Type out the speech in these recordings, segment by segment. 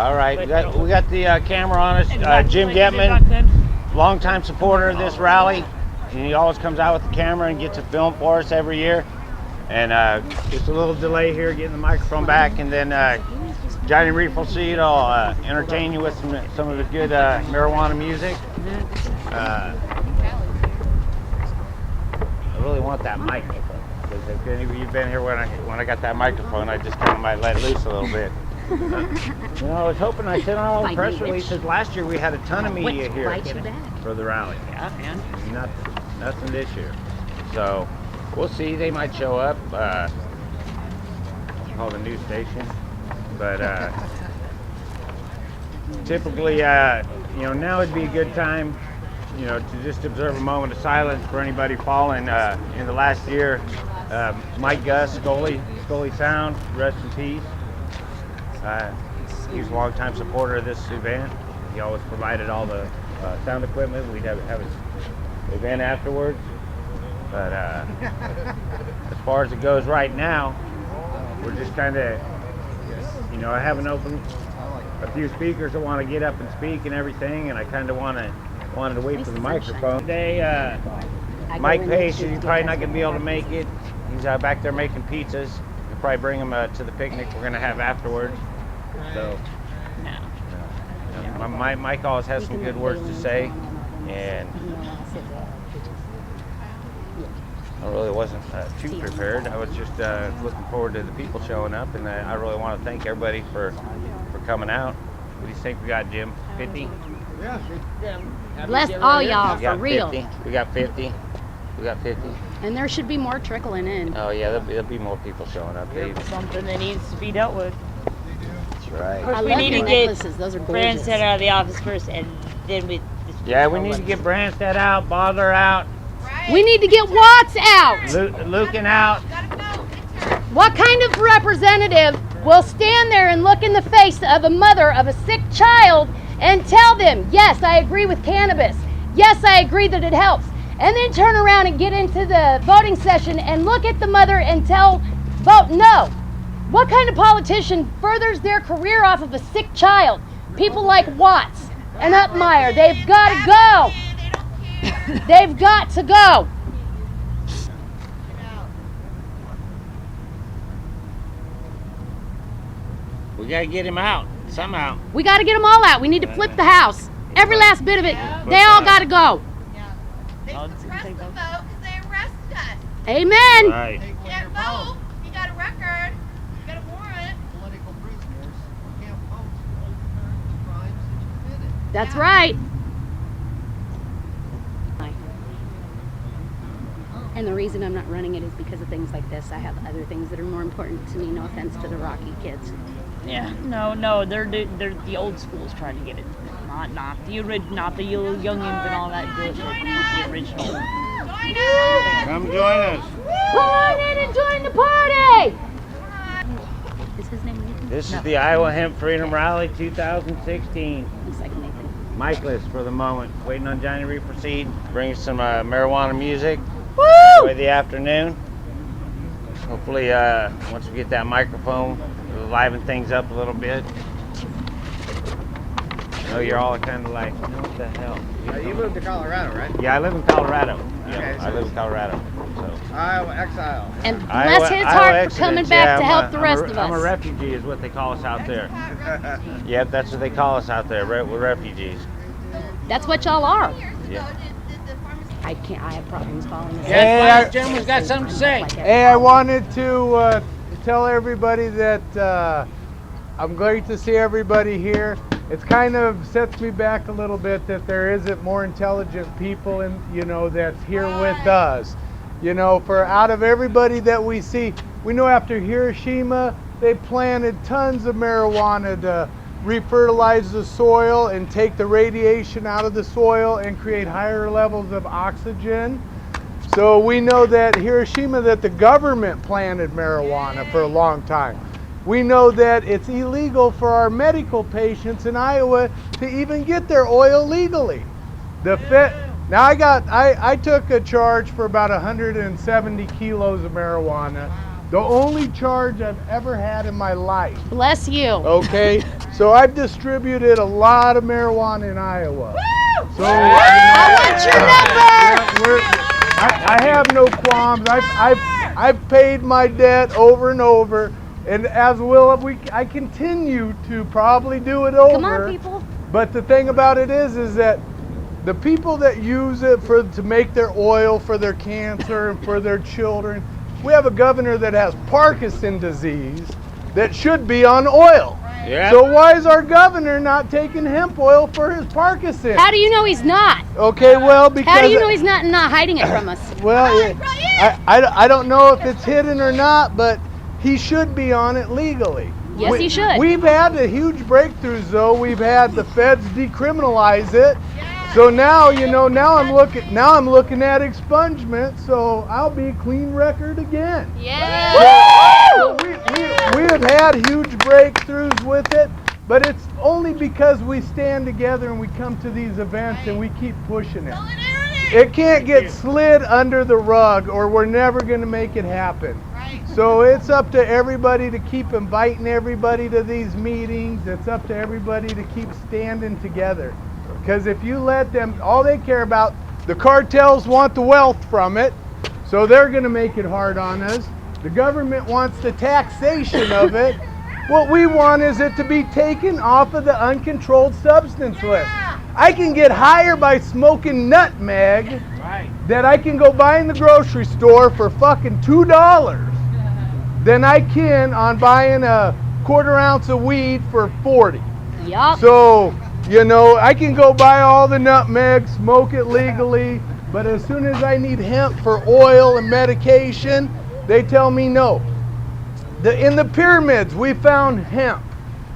All right, we got the camera on us. Jim Getman, longtime supporter of this rally, and he always comes out with the camera and gets a film for us every year. And just a little delay here getting the microphone back, and then Johnny Reefer Seed will entertain you with some of his good marijuana music. I really want that microphone, because if any of you've been here when I got that microphone, I just kind of might let loose a little bit. You know, I was hoping I sent out all the press releases. Last year we had a ton of media here for the rally. Yeah, man. Nothing this year. So we'll see. They might show up. Call the news station. But typically, you know, now would be a good time, you know, to just observe a moment of silence for anybody fallen in the last year. Mike Gus, Scully Sound, rest in peace. He's a longtime supporter of this event. He always provided all the sound equipment. We'd have an event afterwards. But as far as it goes right now, we're just kind of, you know, I haven't opened a few speakers that want to get up and speak and everything, and I kind of wanted to wait for the microphone. Today, Mike Pace, he's probably not going to be able to make it. He's back there making pizzas. We'll probably bring him to the picnic we're going to have afterwards. So, Mike always has some good words to say, and I really wasn't too prepared. I was just looking forward to the people showing up, and I really want to thank everybody for coming out. What do you think we got, Jim? 50? Yeah. Bless all y'all, for real. 50. We got 50. We got 50. And there should be more trickling in. Oh yeah, there'll be more people showing up. Something that needs to be dealt with. That's right. Of course, I we love need your to get necklaces. Those are gorgeous. Branstad out of the office first, and then we. Yeah, we need to get Branstad out, Bother out. We need to get Watts out. Lucan out. What kind of representative will stand there and look in the face of a mother of a sick child and tell them, yes, I agree with cannabis. Yes, I agree that it helps. And then turn around and get into the voting session and look at the mother and vote no. What kind of politician furthers their career off of a sick child? People like Watts and Upmeyer, they've got to go. They've got to go. We got to get him out somehow. We got to get them all out. We need to flip the house. Every last bit of it. They all got to go. They suppressed the vote because they arrested us. Amen. Right. You can't vote. You got a record. You got a warrant. Political prisoners. You can't vote for crimes that you committed. That's right. And the reason I'm not running it is because of things like this. I have other things that are more important to me. No offense to the Rocky kids. Yeah, no, they're the old schools trying to get it, not the youngins and all that good, the original. Come join us. Come on in and join the party. Is his name Nathan? This is the Iowa Hemp Freedom Rally 2016. Looks like Nathan. Mikeless for the moment. Waiting on Johnny Reefer Seed. Bring some marijuana music. Woo! Enjoy the afternoon. Hopefully, once we get that microphone, it'll liven things up a little bit. I know you're all kind of like, what the hell? You moved to Colorado, right? Yeah, I live in Colorado. Okay, Yeah, so I live in Colorado. So. Iowa exile. And bless his heart for coming back to help the rest of us. I'm a refugee is what they call us out there. Yep, that's what they call us out there. We're refugees. That's what y'all are. Yeah. I have problems following this. Hey, Jim got something to say. Hey, I wanted to tell everybody that I'm great to see everybody here. It kind of sets me back a little bit that there isn't more intelligent people that's here with us. For out of everybody that we see, we know after Hiroshima, they planted tons of marijuana to refertilize the soil and take the radiation out of the soil and create higher levels of oxygen. So we know that Hiroshima, that the government planted marijuana for a long time. We know that it's illegal for our medical patients in Iowa to even get their oil legally. Now I took a charge for about 170 kilos of marijuana The only charge I've ever had in my life. Bless you. Okay, so I've distributed a lot of marijuana in Iowa. So I want your number. I have no qualms. I've paid my debt over and over, and as will I continue to probably do it over. Come on, people. But the thing about it is that the people that use it to make their oil for their cancer and for their children, we have a governor that has Parkinson's disease that should be on oil. Yeah. So why is our governor not taking hemp oil for his Parkinson's? How do you know he's not? Okay, well, because... How do you know he's not hiding it from us? Well, I don't know if it's hidden or not, but he should be on it legally. Yes, he should. We've had a huge breakthroughs, though. We've had the feds decriminalize it. So now, now I'm looking at expungement, so I'll be a clean record again. Yeah. So we have had huge breakthroughs with it, but it's only because we stand together and we come to these events and we keep pushing it. It can't get slid under the rug, or we're never going to make it happen. So it's up to everybody to keep inviting everybody to these meetings. It's up to everybody to keep standing together. Because if you let them, all they care about, the cartels want the wealth from it, so they're going to make it hard on us. The government wants the taxation of it. What we want is it to be taken off of the uncontrolled substance list. I can get higher by smoking nutmeg that I can go buy in the grocery store for fucking $2 than I can on buying a quarter ounce of weed for 40. Yup. So, I can go buy all the nutmeg, smoke it legally, but as soon as I need hemp for oil and medication, they tell me no. In the pyramids, we found hemp,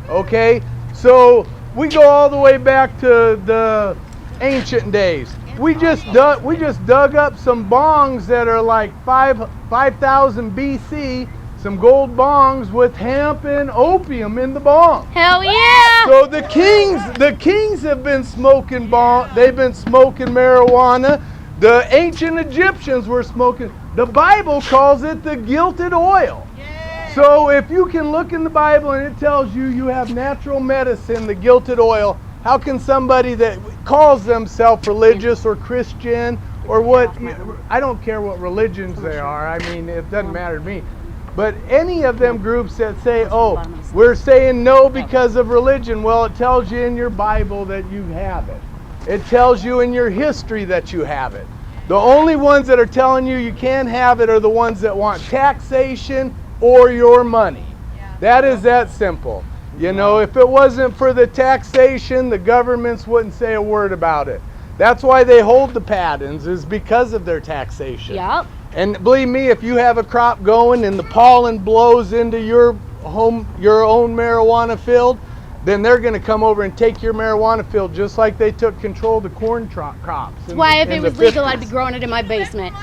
okay? So we go all the way back to the ancient days. We just dug up some bongs that are like 5,000 BC, some gold bongs with hemp and opium in the bong. Hell yeah! So the kings have been smoking they've been smoking marijuana. The ancient Egyptians were smoking. The Bible calls it the gilded oil. So if you can look in the Bible and it tells you have natural medicine, the gilded oil, how can somebody that calls themselves religious or Christian or what, I don't care what religions they are, I mean, it doesn't matter to me. But any of them groups that say, oh, we're saying no because of religion, well, it tells you in your Bible that you have it. It tells you in your history that you have it. The only ones that are telling you can't have it are the ones that want taxation or your money. That is that simple. If it wasn't for the taxation, the governments wouldn't say a word about it. That's why they hold the patents, is because of their taxation. Yep. And believe me, if you have a crop going and the pollen blows into your own marijuana field, then they're going to come over and take your marijuana field just like they took control of the corn crops. That's why if it was legal, I'd be growing it in my basement.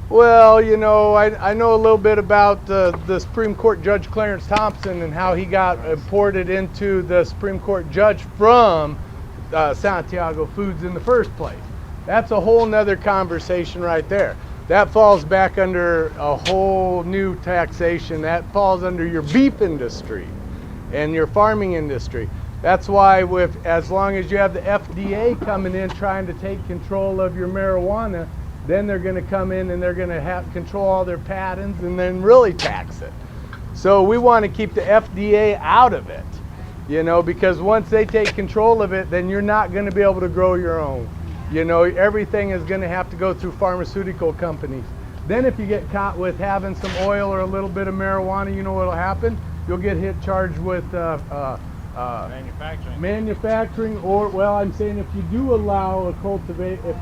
Well, I know a little bit about the Supreme Court Judge Clarence Thompson and how he got imported into the Supreme Court judge from Santiago Foods in the first place. That's a whole nother conversation right there. That falls back under a whole new taxation. That falls under your beef industry and your farming industry. That's why as long as you have the FDA coming in trying to take control of your marijuana, then they're going to come in and they're going to have control all their patents and then really tax it. So we want to keep the FDA out of it, because once they take control of it, then you're not going to be able to grow your own. Everything is going to have to go through pharmaceutical companies. Then if you get caught with having some oil or a little bit of marijuana, you know what will happen? You'll get charged with manufacturing, or, well, I'm saying if you do allow a cultivate, if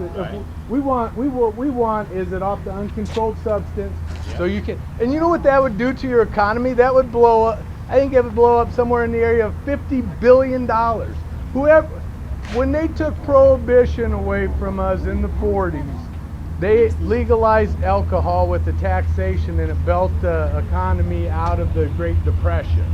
we want is it off the uncontrolled substance, so you can, and you know what that would do to your economy? That would blow up, I think it would blow up somewhere in the area of $50 billion. When they took prohibition away from us in the 40s, they legalized alcohol with the taxation, and it built the economy out of the Great Depression.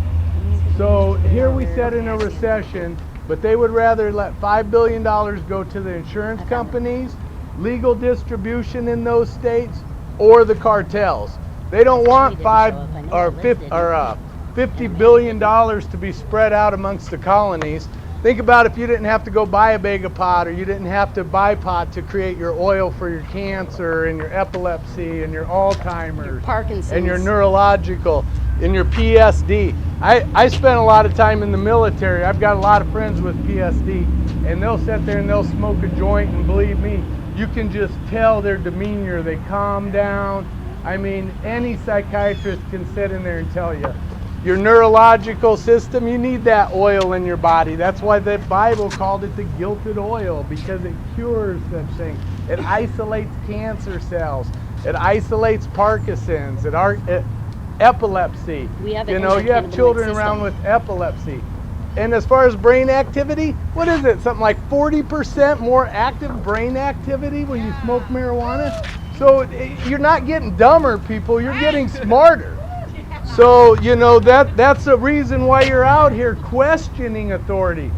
So here we sit in a recession, but they would rather let $5 billion go to the insurance companies, legal distribution in those states, or the cartels. They don't want $50 billion to be spread out amongst the colonies. Think about if you didn't have to go buy a bag of pot, or you didn't have to buy pot to create your oil for your cancer and your epilepsy and your Alzheimer's, Parkinson's, and your neurological and your PSD. I spent a lot of time in the military. I've got a lot of friends with PSD, and they'll sit there and they'll smoke a joint, and believe me, you can just tell their demeanor. They calm down. I mean, any psychiatrist can sit in there and tell you. Your neurological system, you need that oil in your body. That's why the Bible called it the gilded oil, because it cures such things. It isolates cancer cells. It isolates Parkinson's. Epilepsy. We have you have children around with epilepsy. And as far as brain activity, what is it? Something like 40% more active brain activity when you smoke marijuana? So you're not getting dumber, people. You're getting smarter. So, that's the reason why you're out here questioning authority.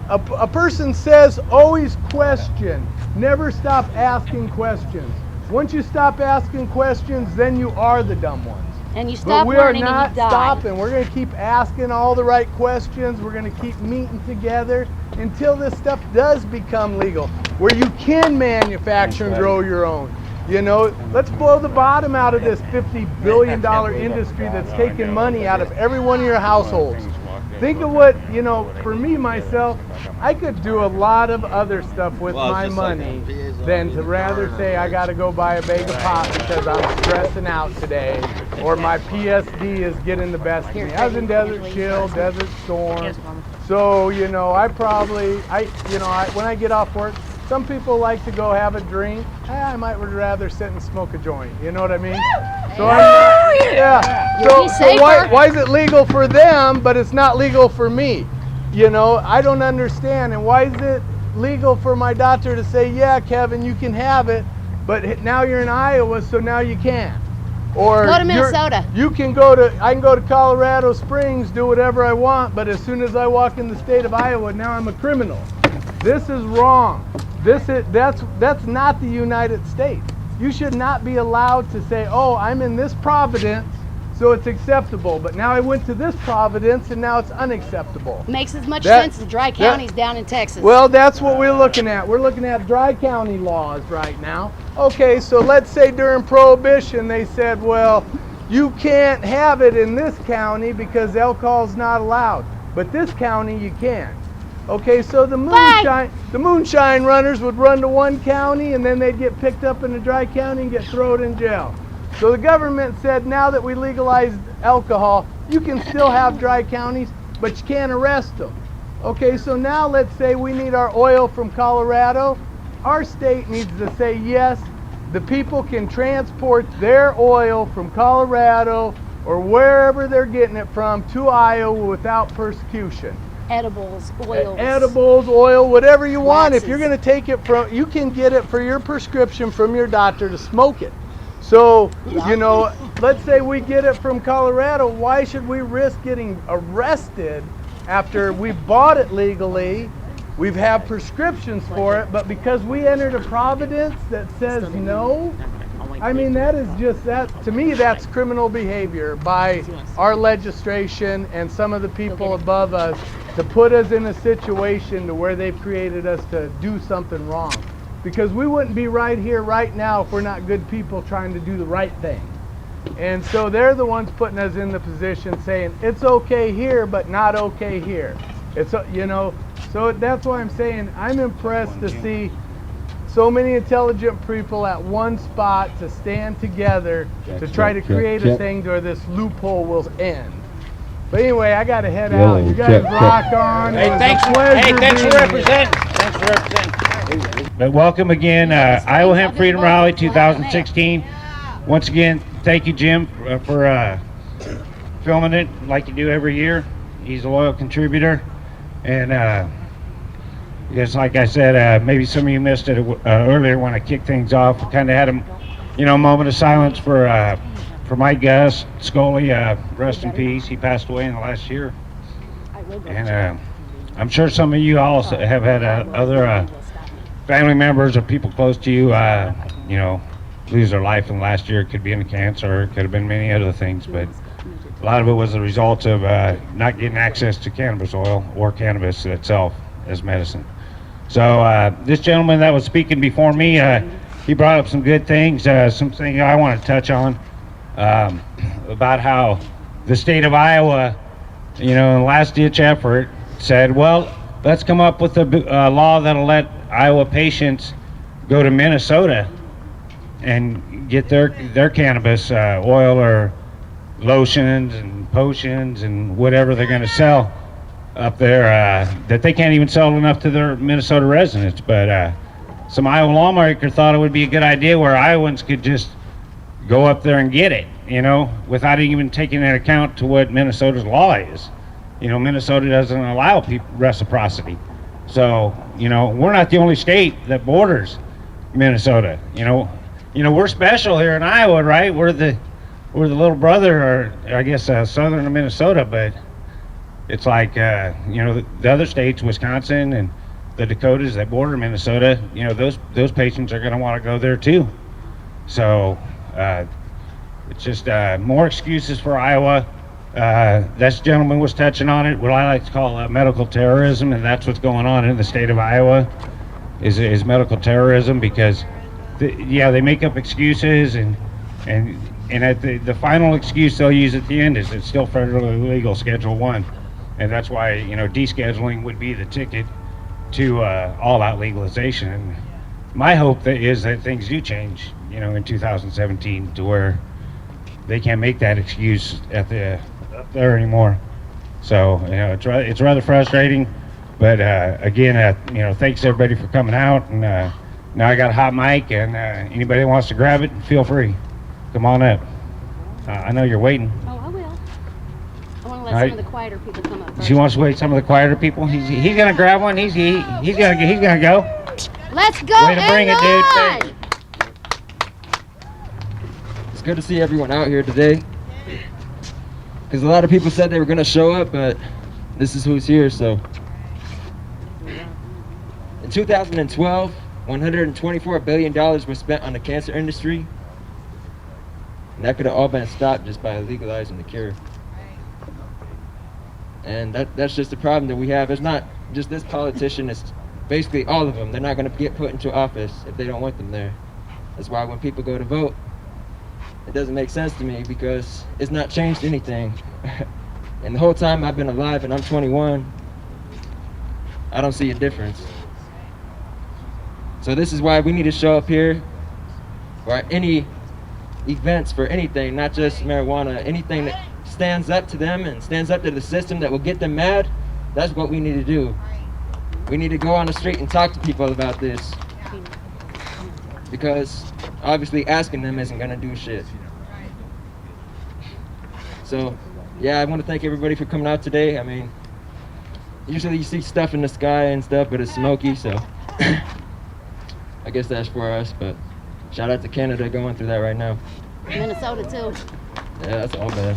A person says always question. Never stop asking questions. Once you stop asking questions, then you are the dumb ones. And you stop But we are learning not and you die. stopping. We're going to keep asking all the right questions. We're going to keep meeting together until this stuff does become legal, where you can manufacture and grow your own. Let's blow the bottom out of this $50 billion industry that's taking money out of every one of your households. Think of what, for me, myself, I could do a lot of other stuff with my money than to rather say I got to go buy a bag of pot because I'm stressing out today, or my PSD is getting the best of me. I was in Desert Shield, Desert Storm. So, when I get off work, some people like to go have a drink. I might rather sit and smoke a joint. You know what I mean? So So why is it legal for them, but it's not legal for me? I don't understand. And why is it legal for my doctor to say, yeah, Kevin, you can have it, but now you're in Iowa, so now you can't? Or go to Minnesota. I can go to Colorado Springs, do whatever I want, but as soon as I walk in the state of Iowa, now I'm a criminal. This is wrong. That's not the United States. You should not be allowed to say, oh, I'm in this Providence, so it's acceptable. But now I went to this Providence, and now it's unacceptable. Makes as much sense as dry counties down in Texas. Well, that's what we're looking at. We're looking at dry county laws right now. Okay, so let's say during Prohibition they said, well, you can't have it in this county because alcohol's not allowed, but this county you can. Okay, so the moonshine runners would run to one county, and then they'd get picked up in a dry county and get thrown in jail. So the government said, now that we legalized alcohol, you can still have dry counties, but you can't arrest them. Okay, so now let's say we need our oil from Colorado. Our state needs to say, yes, the people can transport their oil from Colorado or wherever they're getting it from to Iowa without persecution. Edibles, oils. Edibles, oil, whatever you want. Waxes. If you're going to take it you can get it for your prescription from your doctor to smoke it. So, let's say we get it from Colorado. Why should we risk getting arrested after we bought it legally? We've had prescriptions for it, but because we entered a Providence that says no, I mean, to me, that's criminal behavior by our legislation and some of the people above us to put us in a situation to where they've created us to do something wrong. Because we wouldn't be right here right now if we're not good people trying to do the right thing. And so they're the ones putting us in the position saying, it's okay here, but not okay here. So that's why I'm saying I'm impressed to see so many intelligent people at one spot to stand together to try to create a thing where this loophole will end. But anyway, I got to head out. You guys rock on. Hey, thanks for representing. Thanks for representing. But welcome again, Iowa Hemp Freedom Rally 2016. Once again, thank you, Jim, for filming it like you do every year. He's a loyal contributor. And because, like I said, maybe some of you missed it earlier when I kicked things off. We kind of had a moment of silence for my Gus Scully. Rest in peace. He passed away in the last year. And I'm sure some of you also have had other family members or people close to you, lose their life in the last year. It could be in cancer, it could have been many other things, but a lot of it was a result of not getting access to cannabis oil or cannabis itself as medicine. So this gentleman that was speaking before me, he brought up some good things, something I want to touch on, about how the state of Iowa, in the last ditch effort, said, well, let's come up with a law that'll let Iowa patients go to Minnesota and get their cannabis oil or lotions and potions and whatever they're going to sell up there, that they can't even sell enough to their Minnesota residents. But some Iowa lawmaker thought it would be a good idea where Iowans could just go up there and get it, without even taking into account to what Minnesota's law is. Minnesota doesn't allow reciprocity. So, we're not the only state that borders Minnesota. We're special here in Iowa, right? We're the little brother, or I guess southern of Minnesota, but it's like, the other states, Wisconsin and the Dakotas that border Minnesota, those patients are going to want to go there too. So it's just more excuses for Iowa. This gentleman was touching on it, what I like to call medical terrorism, and that's what's going on in the state of Iowa is medical terrorism, because they make up excuses, and at the final excuse they'll use at the end is it's still federally illegal, Schedule 1. And that's why, descheduling would be the ticket to all-out legalization. And my hope is that things do change, in 2017, to where they can't make that excuse up there anymore. So, it's rather frustrating. But again, thanks everybody for coming out. And now I got a hot mic, and anybody that wants to grab it, feel free. Come on up. I know you're waiting. Oh, I will. I want to let some of the quieter people come up first. She wants to wait some of the quieter people. He's gonna grab one. He's gonna go. Let's go. Way to bring it, dude. It's good to see everyone out here today, because a lot of people said they were going to show up, but this is who's here. So in 2012, $124 billion was spent on the cancer industry, and that could have all been stopped just by legalizing the cure. And that's just the problem that we have. It's not just this politician, it's basically all of them. They're not going to get put into office if they don't want them there. That's why when people go to vote, it doesn't make sense to me, because it's not changed anything. And the whole time I've been alive, and I'm 21, I don't see a difference. So this is why we need to show up here for any events, for anything, not just marijuana, anything that stands up to them and stands up to the system that will get them mad. That's what we need to do. We need to go on the street and talk to people about this, because obviously asking them isn't gonna do shit. So yeah, I want to thank everybody for coming out today. I mean, usually you see stuff in the sky and stuff, but it's smoky, so I guess that's for us. But shout out to Canada going through that right now. Minnesota too. Yeah, that's all bad.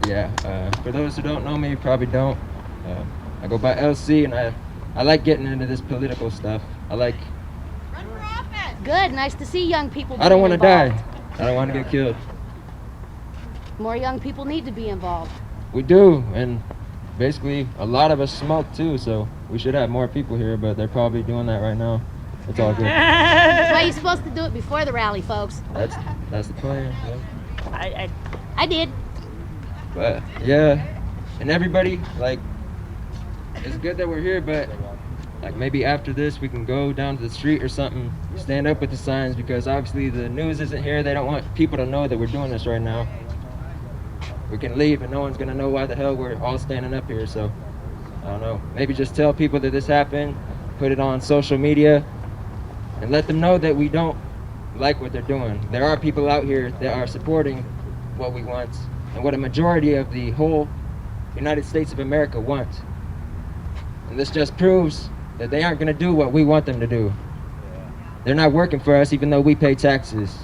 Yeah, for those who don't know me, you probably don't. I go by LC, and I like getting into this political stuff. I like. Run for office. Good. Nice to see young people. I don't want to being die. I don't want to get killed. More young people need to be involved. We do, and basically a lot of us smoke too, so we should have more people here, but they're probably doing that right now. It's all good. That's why you're supposed to do it before the rally, folks. That's the plan. Yeah. I did. But yeah, and everybody, like, it's good that we're here, but like maybe after this we can go down to the street or something, stand up with the signs, because obviously the news isn't here. They don't want people to know that we're doing this right now. We can leave and no one's gonna know why the hell we're all standing up here. So I don't know, maybe just tell people that this happened, put it on social media, and let them know that we don't like what they're doing. There are people out here that are supporting what we want and what a majority of the whole United States of America want. And this just proves that they aren't going to do what we want them to do. They're not working for us even though we pay taxes.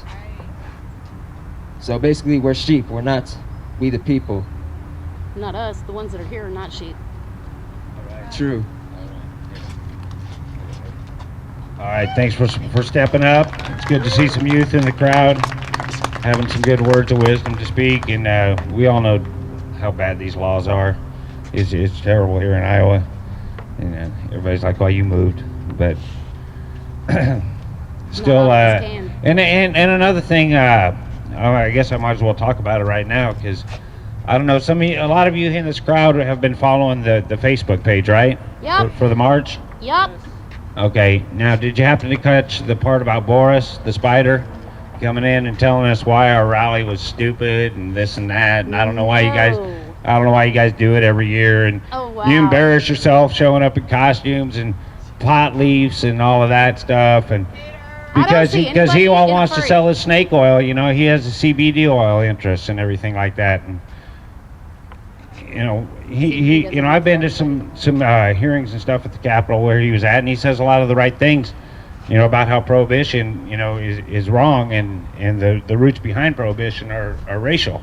So basically we're sheep, we're not we the people. Not us. The ones that are here are not sheep. True. All right, thanks for stepping up. It's good to see some youth in the crowd, having some good words of wisdom to speak. And we all know how bad these laws are. It's terrible here in Iowa. And everybody's like, "Well, you moved," but still. And another thing, I guess I might as well talk about it right now because I don't know. A lot of you in this crowd have been following the Facebook page, right? Yep. For the march. Yep. Okay, now did you happen to catch the part about Boris, the spider, coming in and telling us why our rally was stupid and this and that? And I don't know why you guys do it every year. And Oh, wow. you embarrass yourself showing up in costumes and pot leaves and all of that stuff. And because he wants to sell his snake oil, you know, he has a CBD oil interest and everything like that. And you know, I've been to some hearings and stuff at the Capitol where he was at, and he says a lot of the right things, you know, about how prohibition, you know, is wrong, and the roots behind prohibition are racial.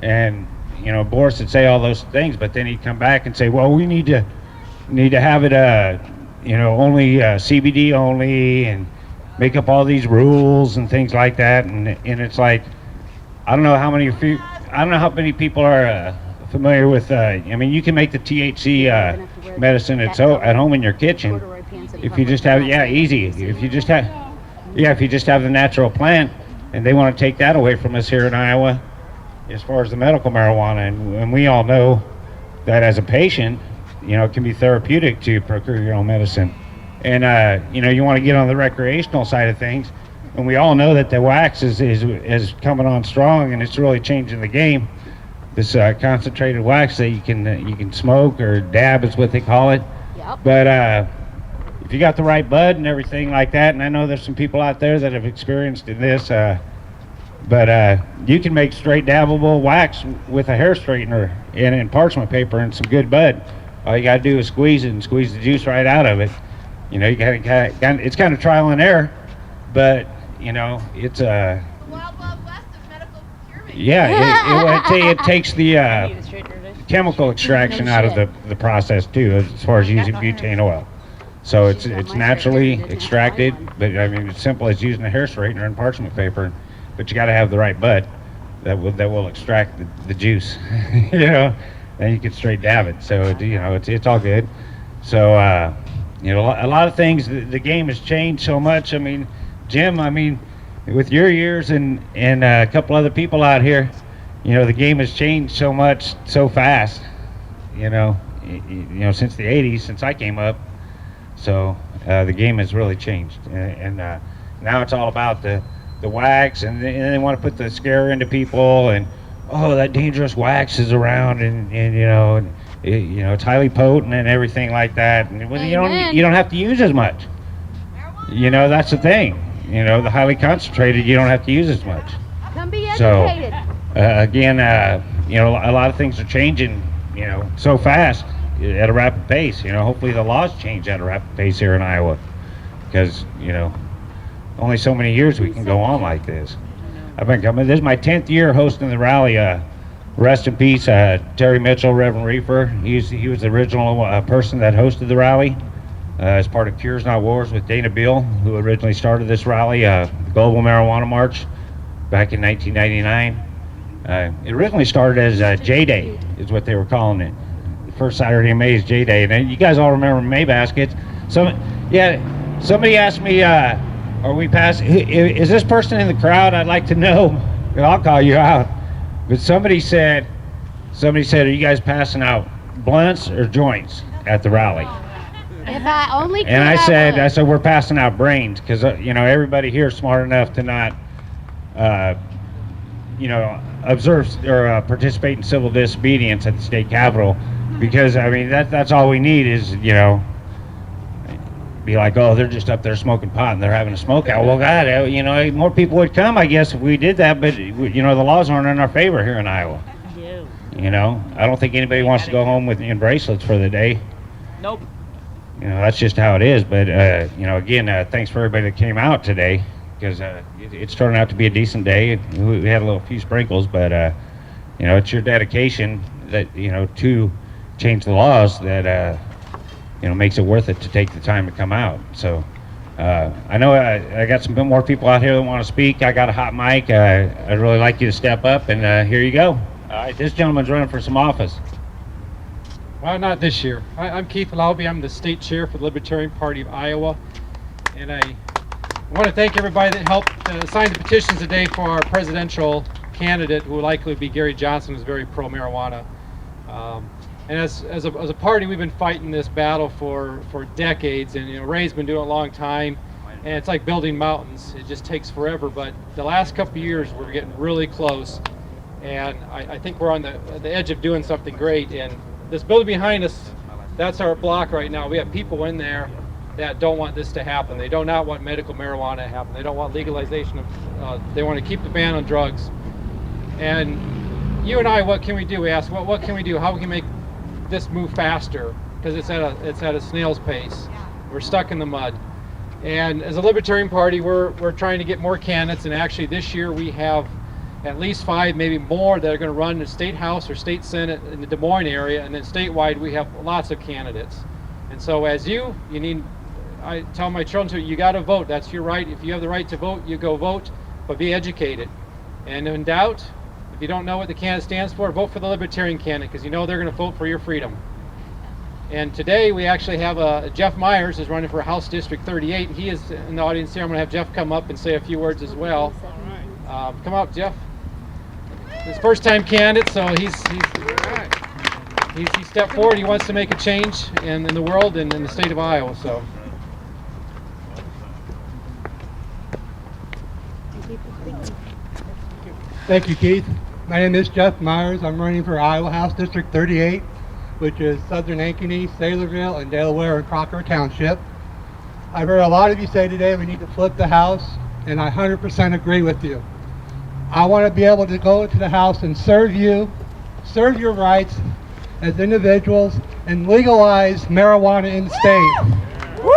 And you know, Boris would say all those things, but then he'd come back and say, well, we need to have it, you know, only CBD only, and make up all these rules and things like that. And it's like, I don't know how many people are familiar with, I mean, you can make the THC medicine at home in your kitchen if you just have, easy. If you just have the natural plant, and they want to take that away from us here in Iowa as far as the medical marijuana. And we all know that as a patient, you know, it can be therapeutic to procure your own medicine. And, you know, you want to get on the recreational side of things. And we all know that the wax is coming on strong, and it's really changing the game. This concentrated wax that you can smoke or dab is what they call it. Yep. But if you got the right bud and everything like that, and I know there's some people out there that have experienced in this, but you can make straight dabbable wax with a hair straightener and parchment paper and some good bud. All you gotta do is squeeze it and squeeze the juice right out of it. You know, it's kind of trial and error, but you know, it's The Wild Wild West of medical procurement. it takes the chemical extraction out of the process too, as far as using butane oil. So it's naturally extracted, but I mean, it's simple as using a hair straightener and parchment paper, but you got to have the right bud that will extract the juice, you know, and you can straight dab it. So you know, it's all good. So you know, a lot of things. The game has changed so much. I mean, Jim, with your years and a couple other people out here, you know, the game has changed so much so fast. You know, since the '80s, since I came up. So the game has really changed, and now it's all about the wax, and they want to put the scare into people, and oh, that dangerous wax is around, and you know, it's highly potent and everything like that. And you don't have to use as much. You know, that's the thing. You know, the highly concentrated, you don't have to use as much. Come be educated. So again, you know, a lot of things are changing, you know, so fast at a rapid pace. You know, hopefully the laws change at a rapid pace here in Iowa, because you know, only so many years we can go on like this. I've been coming. This is my 10th year hosting the rally. Rest in peace, Terry Mitchell, Reverend Reefer. He was the original person that hosted the rally as part of Cures Not Wars with Dana Beal, who originally started this rally, the Global Marijuana March, back in 1999. It originally started as J Day, is what they were calling it. The first Saturday in May is J Day. And you guys all remember May baskets. Somebody asked me, are we past? Is this person in the crowd? I'd like to know. And I'll call you out. But somebody said, are you guys passing out blunts or joints at the rally? If I only could, And I would. said we're passing out brains, because you know, everybody here is smart enough to not, you know, observe or participate in civil disobedience at the state capitol, because I mean that's all we need is, you know, be like, oh, they're just up there smoking pot and they're having a smoke out. Well, God, you know, more people would come, I guess, if we did that. But you know, the laws aren't in our favor here in Iowa. You know, I don't think anybody wants to go home in bracelets for the day. Nope. You know, that's just how it is. But you know, again, thanks for everybody that came out today, because it's turning out to be a decent day. We had a few sprinkles, but you know, it's your dedication that, you know, to change the laws that you know, makes it worth it to take the time to come out. So I know I got some bit more people out here that want to speak. I got a hot mic. I'd really like you to step up, and here you go. All right, this gentleman's running for some office. Well, not this year. I'm Keith Laube. I'm the state chair for the Libertarian Party of Iowa. And I want to thank everybody that helped sign the petitions today for our presidential candidate, who will likely be Gary Johnson, who's very pro-marijuana. And as a party, we've been fighting this battle for decades. And, you know, Ray's been doing it a long time. And it's like building mountains. It just takes forever. But the last couple of years, we're getting really close. And I think we're on the edge of doing something great. And this building behind us, that's our block right now. We have people in there that don't want this to happen. They do not want medical marijuana to happen. They don't want legalization of, they want to keep the ban on drugs. And you and I, what can we do? We ask, what can we do? How can we make this move faster? Because it's at a snail's pace. We're stuck in the mud. And as a Libertarian Party, we're trying to get more candidates. And actually this year we have at least 5, maybe more, that are going to run in the state house or state senate in the Des Moines area, and then statewide we have lots of candidates. And so as you need, I tell my children, you got to vote. That's your right. If you have the right to vote, you go vote, but be educated. And in doubt, if you don't know what the candidate stands for, vote for the Libertarian candidate, because you know they're going to vote for your freedom. And today we actually have Jeff Myers is running for House District 38. He is in the audience here. I'm going to have Jeff come up and say a few words as well. Come up, Jeff. His first time candidate, so he stepped forward. He wants to make a change in the world and in the state of Iowa. So. Thank you, Keith. My name is Jeff Myers. I'm running for Iowa House District 38, which is Southern Ankeny, Saylorville, and Delaware and Crocker Township. I've heard a lot of you say today we need to flip the House, and I 100% agree with you. I want to be able to go to the House and serve you, serve your rights as individuals, and legalize marijuana in the state. Woo!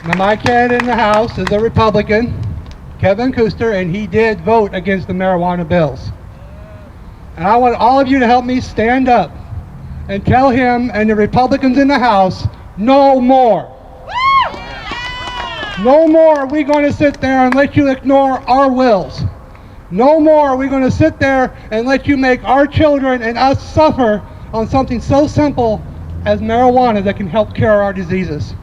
Now, my candidate in the House is a Republican, Kevin Kuster, and he did vote against the marijuana bills. And I want all of you to help me stand up and tell him and the Republicans in the House, no more. No more are we going to sit there and let you ignore our wills. No more are we going to sit there and let you make our children and us suffer on something so simple as marijuana that can help cure our diseases.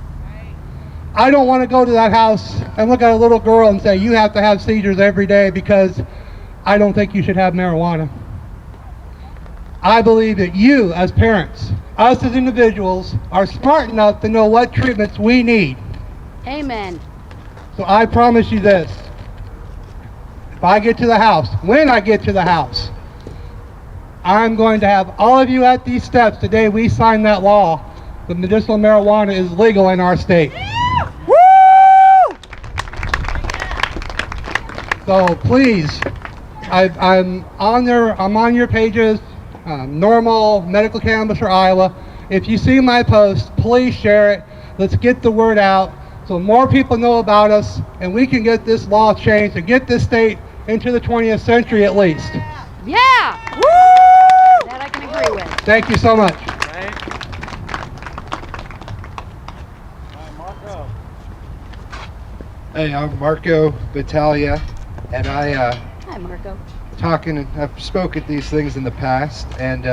I don't want to go to that house and look at a little girl and say, you have to have seizures every day because I don't think you should have marijuana. I believe that you as parents, us as individuals, are smart enough to know what treatments we need. Amen. So I promise you this, if I get to the House, when I get to the House, I'm going to have all of you at these steps the day we sign that law that medicinal marijuana is legal in our state. Yeah. Woo! So please, I'm on your pages, normal medical cannabis for Iowa. If you see my post, please share it. Let's get the word out so more people know about us, and we can get this law changed and get this state into the 20th century at least. Yeah! Woo! That I can agree with. Thank you so much. Hey, I'm Marco Battaglia, and Hi, Marco. I've spoken these things in the past, and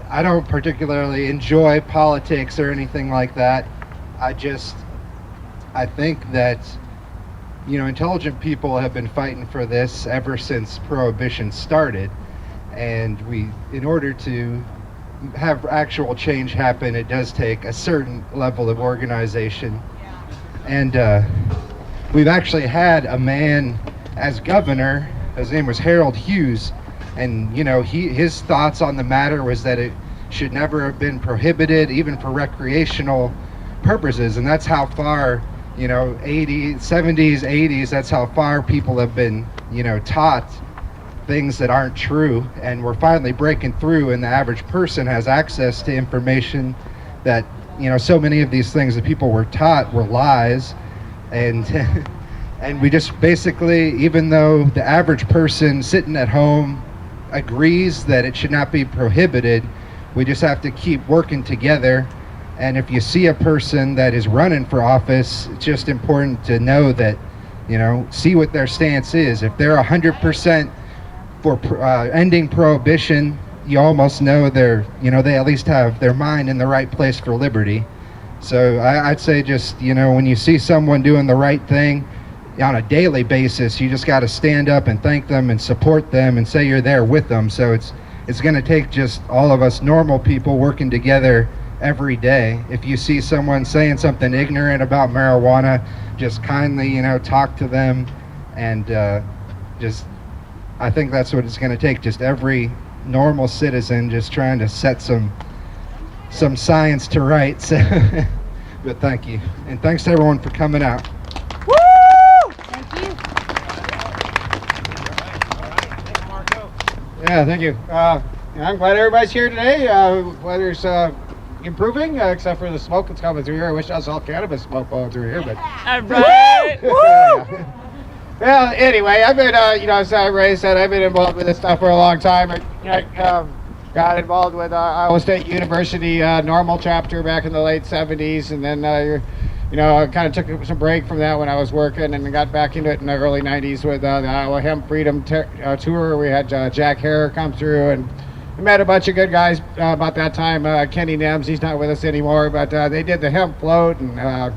I don't particularly enjoy politics or anything like that. I think that, you know, intelligent people have been fighting for this ever since Prohibition started, and in order to have actual change happen, it does take a certain level of organization. And we've actually had a man as governor. His name was Harold Hughes, and you know, his thoughts on the matter was that it should never have been prohibited, even for recreational purposes. And that's how far, you know, 80s, 70s, 80s, that's how far people have been, you know, taught things that aren't true. And we're finally breaking through, and the average person has access to information that, you know, so many of these things that people were taught were lies. And and we just basically, even though the average person sitting at home agrees that it should not be prohibited, we just have to keep working together And if you see a person that is running for office, it's just important to know that, see what their stance is. If they're 100% for ending prohibition, you almost know they at least have their mind in the right place for liberty. So I'd say just, when you see someone doing the right thing on a daily basis, you just got to stand up and thank them and support them and say you're there with them. So it's going to take just all of us normal people working together every day. If you see someone saying something ignorant about marijuana, just kindly, talk to them, and I think that's what it's going to take. Just every normal citizen just trying to set some science to rights. But thank you, and thanks to everyone for coming out. Yeah, thank you. I'm glad everybody's here today. Weather's improving, except for the smoke that's coming through here. I wish I saw cannabis smoke going through here, but. All right. Woo! Well, anyway, I've been, as Ray said, I've been involved with this stuff for a long time. I got involved with Iowa State University Normal chapter back in the late 70s, and then I kind of took some break from that when I was working, and got back into it in the early 90s with the Iowa Hemp Freedom Tour. We had Jack Hare come through, and we met a bunch of good guys about that time. Kenny Nems, he's not with us anymore, but they did the hemp float, and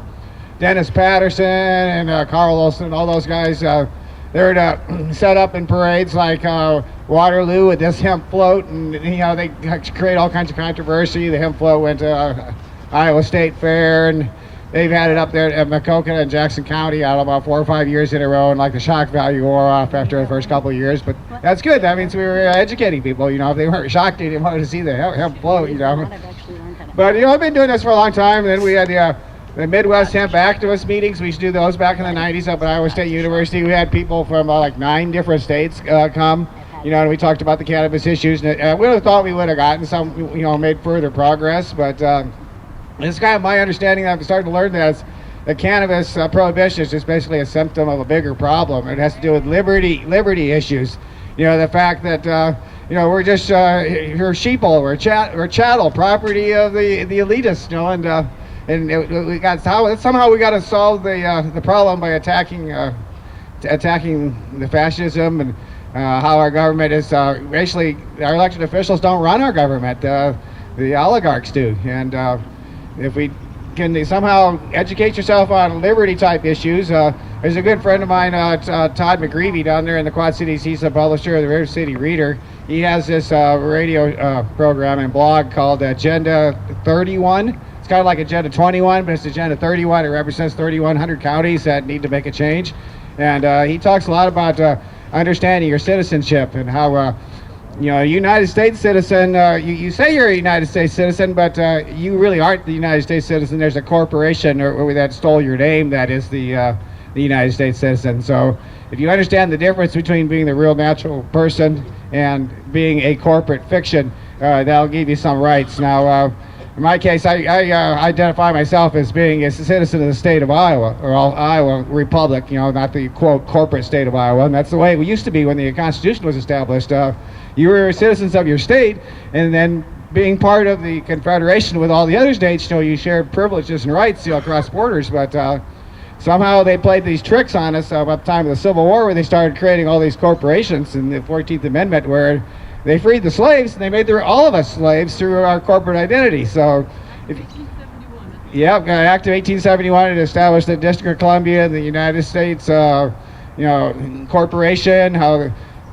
Dennis Patterson and Carl Olson, all those guys, they're set up in parades like Waterloo with this hemp float, and they create all kinds of controversy. The hemp float went to Iowa State Fair, and they've had it up there at Maquoketa and Jackson County out about 4 or 5 years in a row, and the shock value wore off after the first couple of years. But that's good. That means we were educating people. If they weren't shocked, they didn't want to see the hemp float. But I've been doing this for a long time. And then we had the Midwest Hemp Activist meetings. We used to do those back in the 90s up at Iowa State University. We had people from 9 different states come. And we talked about the cannabis issues. And we would have thought we would have gotten some, made further progress, but. It's kind of my understanding that I'm starting to learn that the cannabis prohibition is just basically a symptom of a bigger problem. It has to do with liberty issues. The fact that we're just we're sheeple, we're chattel, property of the elitists. And we got somehow we got to solve the problem by attacking the fascism, and how our government is basically our elected officials don't run our government. The oligarchs do, and if we can somehow educate yourself on liberty type issues, there's a good friend of mine, Todd McGreevy, down there in the Quad Cities. He's a publisher of the River City Reader. He has this radio program and blog called Agenda 31. It's kind of like Agenda 21, but it's Agenda 31. It represents 3,100 counties that need to make a change. And he talks a lot about understanding your citizenship and how a United States citizen, you say you're a United States citizen, but you really aren't the United States citizen. There's a corporation that stole your name that is the United States citizen. So if you understand the difference between being the real natural person and being a corporate fiction, that'll give you some rights. Now, in my case, I identify myself as being a citizen of the state of Iowa, or Iowa Republic, not the, quote, corporate state of Iowa. And that's the way it used to be when the Constitution was established. You were citizens of your state, and then being part of the Confederation with all the other states, you shared privileges and rights across borders. But somehow they played these tricks on us about the time of the Civil War, where they started creating all these corporations in the 14th Amendment, where they freed the slaves, and they made all of us slaves through our corporate identity. So, Act of 1871, it established the District of Columbia, the United States, corporation.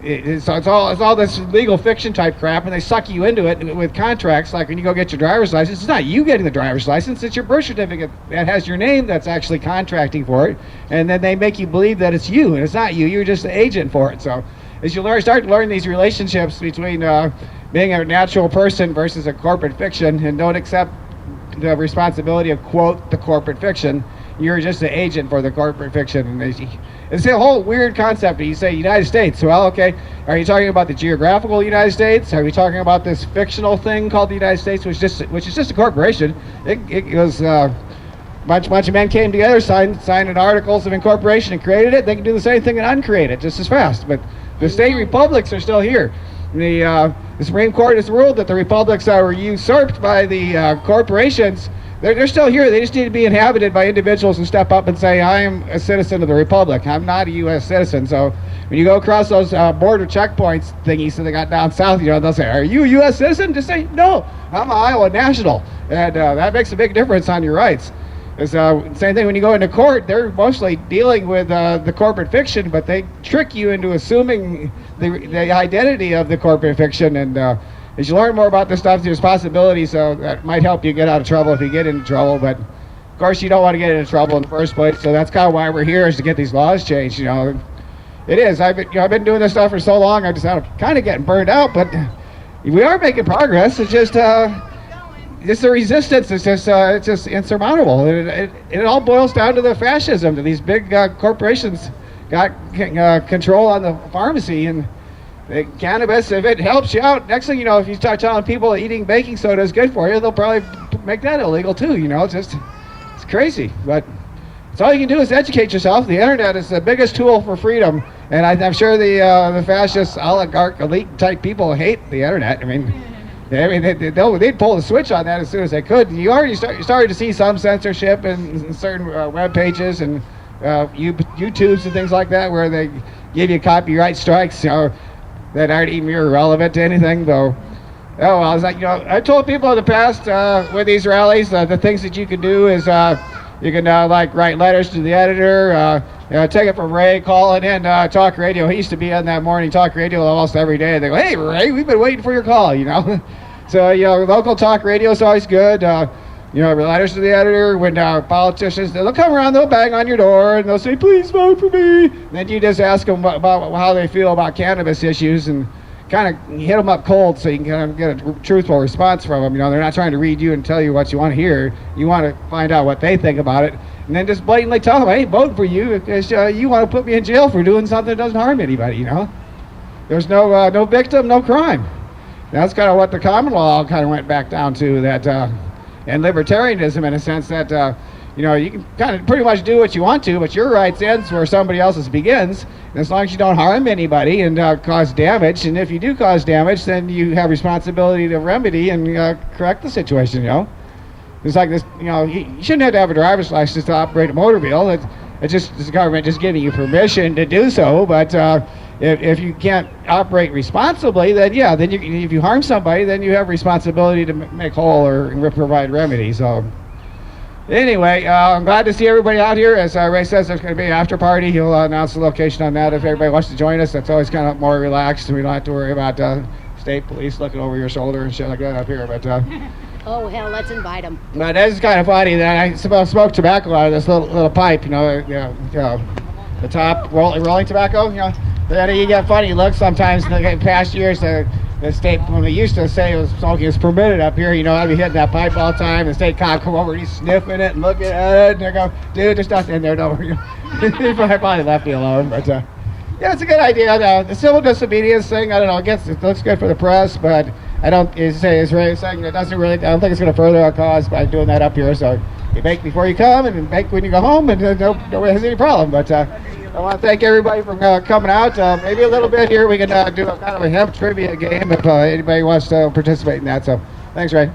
It's all this legal fiction type crap, and they suck you into it with contracts. Like when you go get your driver's license, it's not you getting the driver's license, it's your birth certificate that has your name that's actually contracting for it, and then they make you believe that it's you, and it's not you. You're just the agent for it. So as you start to learn these relationships between being a natural person versus a corporate fiction, and don't accept the responsibility of, quote, the corporate fiction, you're just an agent for the corporate fiction. And it's a whole weird concept. You say United States. Well, okay, are you talking about the geographical United States? Are we talking about this fictional thing called the United States, which is just a corporation? It was a bunch of men came together, signed articles of incorporation and created it. They can do the same thing and uncreate it just as fast. But the state republics are still here. The Supreme Court has ruled that the republics were usurped by the corporations they're still here. They just need to be inhabited by individuals who step up and say, I am a citizen of the Republic. I'm not a U.S. citizen. So when you go across those border checkpoints thingies that they got down south, they'll say, are you a U.S. citizen? Just say, no, I'm an Iowa national. And that makes a big difference on your rights. It's same thing when you go into court. They're mostly dealing with the corporate fiction, but they trick you into assuming the identity of the corporate fiction. And as you learn more about this stuff, there's possibilities that might help you get out of trouble if you get into trouble. But of course, you don't want to get into trouble in the first place. So that's kind of why we're here, is to get these laws changed. It is. I've been doing this stuff for so long. I'm kind of getting burned out, but we are making progress. It's just the resistance is just it's just insurmountable. It all boils down to the fascism. To these big corporations got control on the pharmacy, and the cannabis, if it helps you out, next thing you know, if you start telling people that eating baking soda is good for you, they'll probably make that illegal too. It's crazy. But it's all you can do is educate yourself. The internet is the biggest tool for freedom, and I'm sure the fascist oligarch elite type people hate the internet. They'd pull the switch on that as soon as they could. You already started to see some censorship in certain web pages and YouTubes and things like that, where they give you copyright strikes, that aren't even irrelevant to anything. Though, I was like, I told people in the past with these rallies, the things that you can do is you can like write letters to the editor. Take it from Ray, call it in talk radio. He used to be on that morning talk radio almost every day. They go, hey Ray, we've been waiting for your call. So local talk radio is always good. Letters to the editor. When politicians, they'll come around, they'll bang on your door and they'll say, please vote for me. And then you just ask them about how they feel about cannabis issues and kind of hit them up cold so you can kind of get a truthful response from them. They're not trying to read you and tell you what you want to hear. You want to find out what they think about it, and then just blatantly tell them, I ain't voting for you because you want to put me in jail for doing something that doesn't harm anybody. There's no victim, no crime. That's kind of what the common law kind of went back down to, that and libertarianism, in a sense, that you can kind of pretty much do what you want to, but your rights ends where somebody else's begins. And as long as you don't harm anybody and cause damage, and if you do cause damage, then you have responsibility to remedy and correct the situation. It's like this. You shouldn't have to have a driver's license to operate a motor vehicle. It's just the government just giving you permission to do so. But if you can't operate responsibly, then if you harm somebody, then you have responsibility to make whole or provide remedy. So anyway, I'm glad to see everybody out here. As Ray says, there's going to be an after party. He'll announce the location on that if everybody wants to join us. That's always kind of more relaxed, and we don't have to worry about state police looking over your shoulder and shit like that up here. But oh hell, let's invite them. But it's kind of funny that I smoke tobacco out of this little pipe. The top rolling tobacco. Then you get funny looks sometimes. In the past years, the state, when they used to say smoking was permitted up here, I'd be hitting that pipe all the time. The state cop come over, he's sniffing it and looking at it, and they go, dude, there's nothing in there, don't worry. He probably left me alone, but it's a good idea. The civil disobedience thing, I don't know, it looks good for the press, but I don't, as Ray was saying, I don't think it's going to further our cause by doing that up here. So you bake before you come and bake when you go home, and nobody has any problem. But I want to thank everybody for coming out. Maybe a little bit here we can do a kind of a hemp trivia game if anybody wants to participate in that. So thanks, Ray.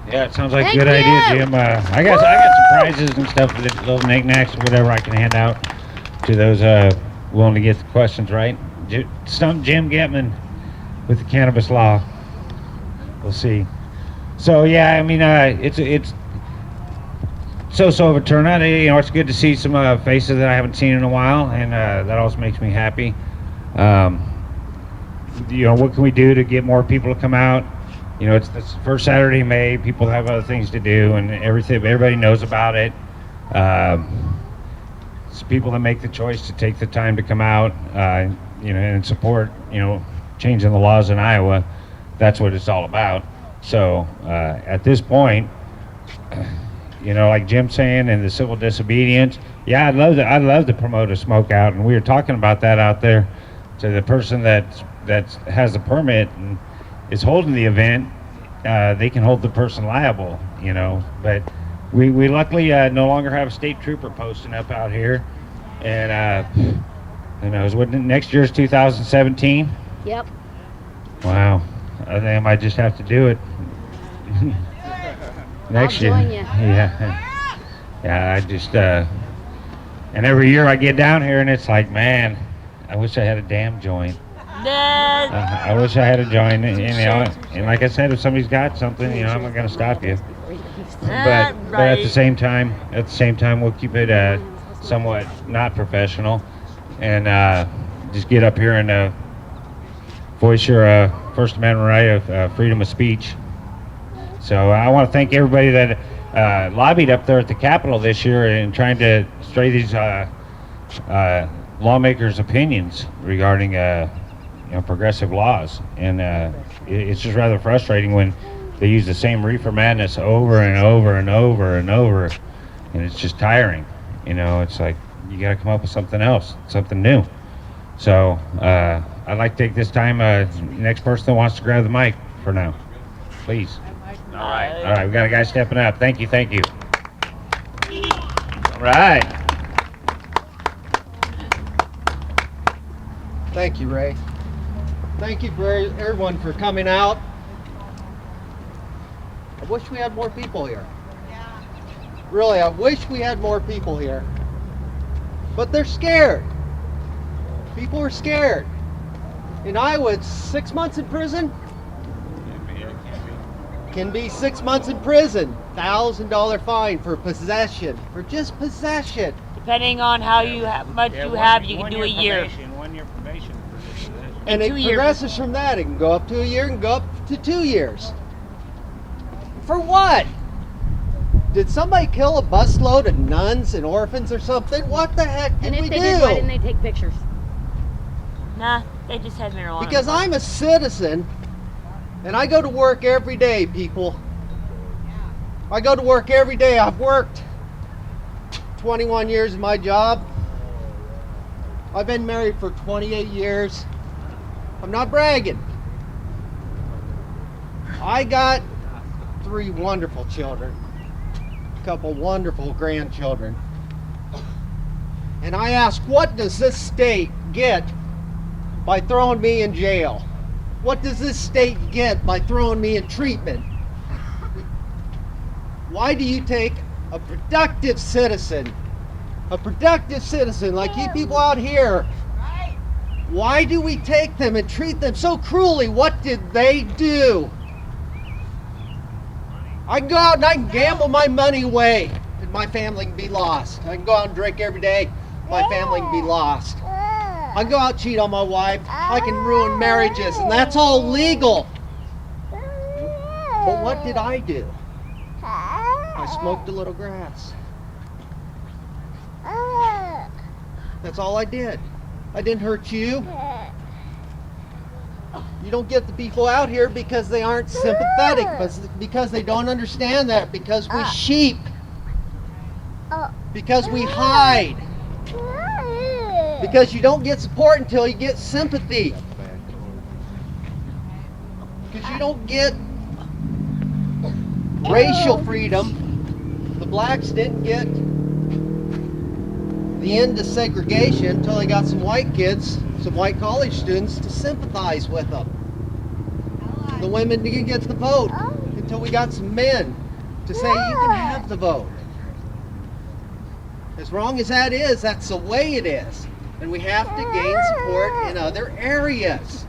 Yeah, it sounds like a good idea, Jim. I got some prizes and stuff, little knickknacks or whatever I can hand out to those willing to get the questions right. Stump Jim Getman with the cannabis law. We'll see. So yeah, it's so of a turnout. It's good to see some faces that I haven't seen in a while, and that also makes me happy. What can we do to get more people to come out? It's the first Saturday in May. People have other things to do, and everybody knows about it. It's people that make the choice to take the time to come out, and support, changing the laws in Iowa. That's what it's all about. So at this point, like Jim's saying, and the civil disobedience, I'd love to promote a smoke out, and we were talking about that out there to the person that has the permit and is holding the event. They can hold the person liable, but we luckily no longer have a state trooper posting up out here, and who knows what next year's 2017. Yep. Wow, I think I might just have to do it. Next I'll year. join you. Yeah. Yeah, I just, and every year I get down here and it's like, man, I wish I had a damn joint. I wish I had a joint, and, you know, and like I said, if somebody's got something, you know, I'm not gonna stop you. But at the same time, we'll keep it somewhat not professional, and just get up here and voice your First Amendment right of freedom of speech. So I want to thank everybody that lobbied up there at the Capitol this year and trying to stray these lawmakers' opinions regarding progressive laws, and it's just rather frustrating when they use the same reefer madness over and over and over and over, and it's just tiring. You know, it's like you got to come up with something else, something new. So I'd like to take this time. Next person that wants to grab the mic for now, please. All right, we got a guy stepping up. Thank you. All right. Thank you, Ray. Thank you for everyone for coming out. I wish we had more people here. Really, I wish we had more people here. But they're scared. People are scared. In Iowa, it's 6 months in prison. Can be 6 months in prison. $1,000 fine for possession. For just possession. Depending on how much you have, you can do a year. 1 year probation for this position. And it 2 years. progresses from that. It can go up to a year and go up to 2 years. For what? Did somebody kill a busload of nuns and orphans or something? What the heck did And if we they do? did, why didn't they take pictures? Nah, they just had marijuana. Because I'm a citizen and I go to work every day, people. I go to work every day. I've worked 21 years in my job. I've been married for 28 years. I'm not bragging. I got 3 wonderful children, a couple wonderful grandchildren. And I ask, what does this state get by throwing me in jail? What does this state get by throwing me in treatment? Why do you take a productive citizen like you people out here? Why do we take them and treat them so cruelly? What did they do? I can go out and I can gamble my money away and my family can be lost. I can go out and drink every day, my family can be lost. I can go out and cheat on my wife, I can ruin marriages, and that's all legal. But what did I do? I smoked a little grass. That's all I did. I didn't hurt you. You don't get the people out here because they aren't sympathetic, because they don't understand that, because we sheep, because we hide, because you don't get support until you get sympathy, because you don't get racial freedom. The blacks didn't get the end of segregation until they got some white kids, some white college students to sympathize with them. The women didn't get the vote until we got some men to say you can have the vote. As wrong as that is, that's the way it is. And we have to gain support in other areas.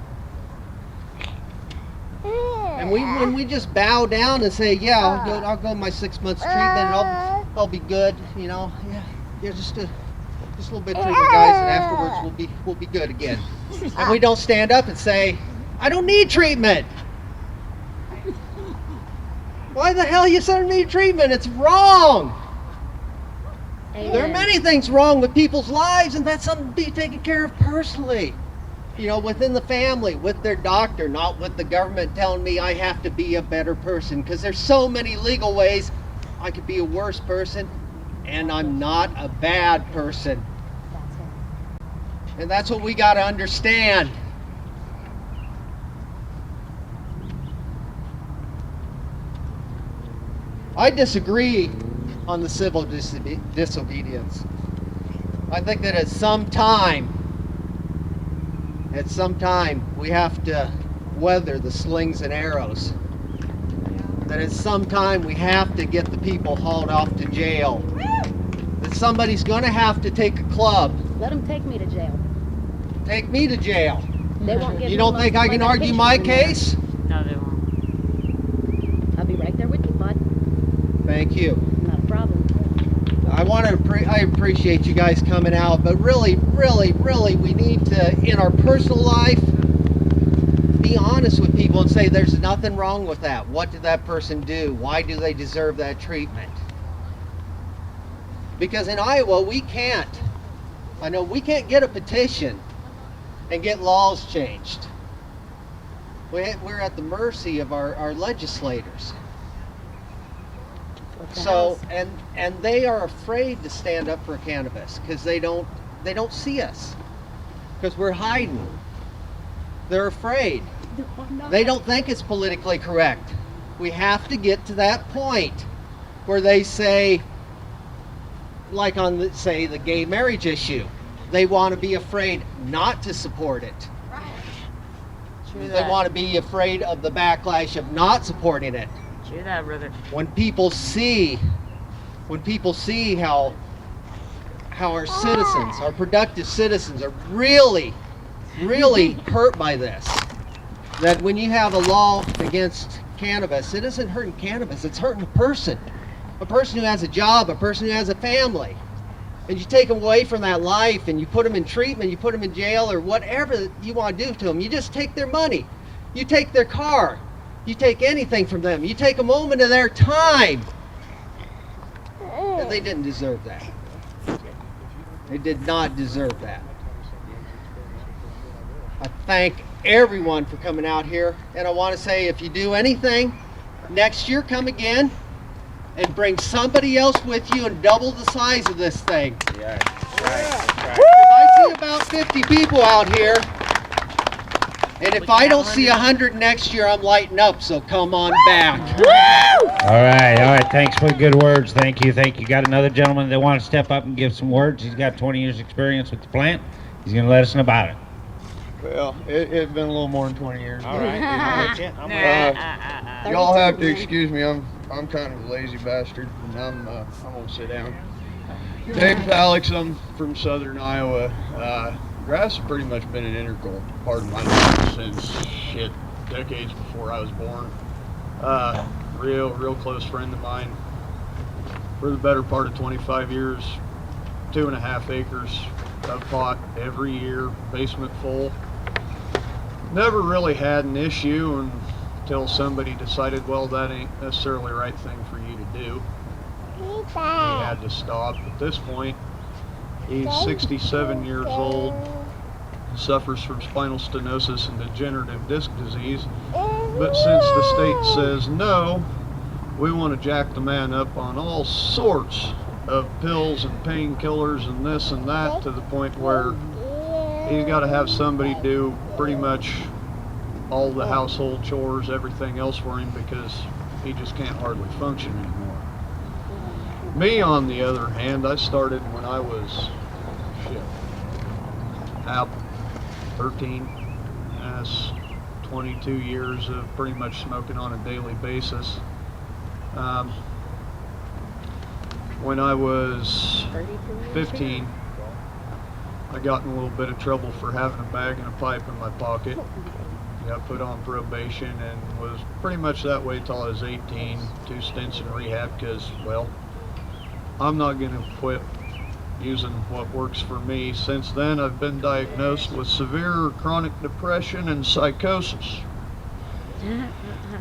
And when we just bow down and say, yeah, I'll go my 6 months treatment and I'll be good, you know, yeah, just a little bit of treatment, guys, and afterwards we'll be good again. And we don't stand up and say, I don't need treatment. Why the hell you said I need treatment? It's wrong. Amen. There are many things wrong with people's lives, and that's something to be taken care of personally. You know, within the family, with their doctor, not with the government telling me I have to be a better person, because there's so many legal ways I could be a worse person, and I'm not a bad person. And that's what we got to understand. I disagree on the civil disobedience. I think that at some time we have to weather the slings and arrows that at some time we have to get the people hauled off to jail. That somebody's gonna have to take a club. Let them take me to jail. Take me to jail. They won't get You me don't alone think to I play can that argue picture my anymore. case? No, they won't. I'll be right there with you, bud. Thank you. Not a problem. I appreciate you guys coming out, but really, we need to, in our personal life, be honest with people and say there's nothing wrong with that. What did that person do? Why do they deserve that treatment? Because in Iowa, we can't get a petition and get laws changed. We're at the mercy of our legislators. So, and they are afraid to stand up for cannabis because they don't see us because we're hiding. They're afraid. They don't think it's politically correct. We have to get to that point where they say, like on the gay marriage issue, they want to be afraid not to support it. They want to be afraid of the backlash of not supporting it. True that, brother. When people see how our citizens, our productive citizens, are really hurt by this, that when you have a law against cannabis, it isn't hurting cannabis, it's hurting a person who has a job, a person who has a family. And you take them away from that life and you put them in treatment, you put them in jail or whatever you want to do to them. You just take their money, you take their car, you take anything from them, you take a moment of their time. And they didn't deserve that. They did not deserve that. I thank everyone for coming out here, and I want to say, if you do anything, next year come again and bring somebody else with you and double the size of this thing. Yeah, right. I see about 50 people out here, and if I don't see 100 next year, I'm lighting up, so come on back. All right. Thanks for the good words. Thank you. Got another gentleman that wants to step up and give some words. He's got 20 years experience with the plant. He's going to let us know about it. Well, it's been a little more than 20 years. All right. I'm with you. Y'all have to excuse me. I'm kind of a lazy bastard, and I'm gonna sit down. Dave Alex, I'm from Southern Iowa. Grass has pretty much been an integral part of my life since decades before I was born. Real close friend of mine. For the better part of 25 years, 2.5 acres of pot every year, basement full. Never really had an issue until somebody decided, well, that ain't necessarily the right thing for you to do. He had to stop. At this point, he's 67 years old, suffers from spinal stenosis and degenerative disc disease. But since the state says no, we want to jack the man up on all sorts of pills and painkillers and this and that, to the point where he's got to have somebody do pretty much all the household chores, everything else for him, because he just can't hardly function anymore. Me, on the other hand, I started when I was 13. That's 22 years of pretty much smoking on a daily basis. When I was 15, I got in a little bit of trouble for having a bag and a pipe in my pocket. Got put on probation and was pretty much that way till I was 18. 2 stints in rehab because, well, I'm not going to quit using what works for me. Since then, I've been diagnosed with severe chronic depression and psychosis.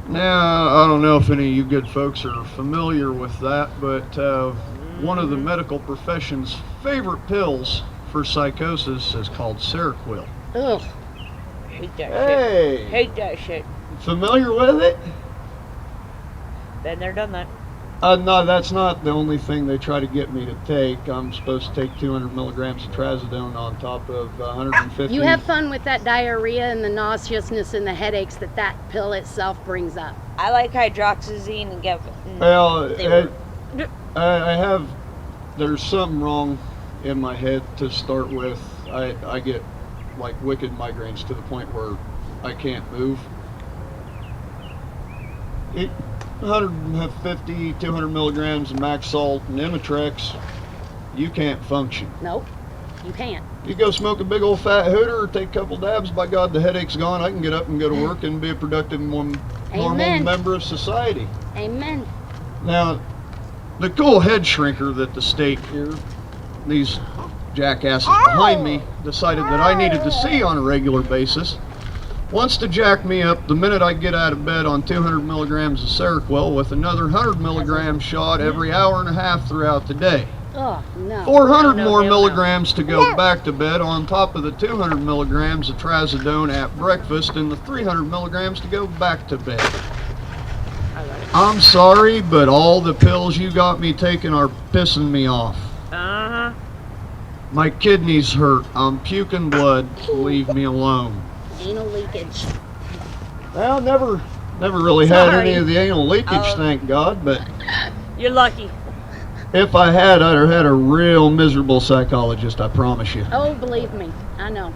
Now, I don't know if any of you good folks are familiar with that, but one of the medical profession's favorite pills for psychosis is called Seroquel. Ugh. Hate that shit. Hate that shit. Familiar with it? Been there, done that. No, that's not the only thing they try to get me to take. I'm supposed to take 200 milligrams of trazodone on top of 150. You have fun with that diarrhea and the nauseousness and the headaches that pill itself brings up. I like hydroxyzine and get. Well, I have. There's something wrong in my head to start with. I get like wicked migraines to the point where I can't move. 150, 200 milligrams of max salt and Imitrex, you can't function. Nope, you can't. You go smoke a big old fat hooter or take a couple dabs, by God, the headache's gone. I can get up and go to work and be a productive, normal member of society. Amen. Now, the cool head shrinker that the state here, these jackasses behind me, decided that I needed to see on a regular basis, wants to jack me up the minute I get out of bed on 200 milligrams of Seroquel with another 100 milligram shot every hour and a half throughout the day. Oh, no. 400 more milligrams to go back to bed on top of the 200 milligrams of trazodone at breakfast and the 300 milligrams to go back to bed. I'm sorry, but all the pills you got me taking are pissing me off. Uh-huh. My kidneys hurt. I'm puking blood. Leave me alone. Anal leakage. Well, never really had any of the anal leakage, thank God, but You're lucky. if I had, I'd have had a real miserable psychologist, I promise you. Oh, believe me, I know.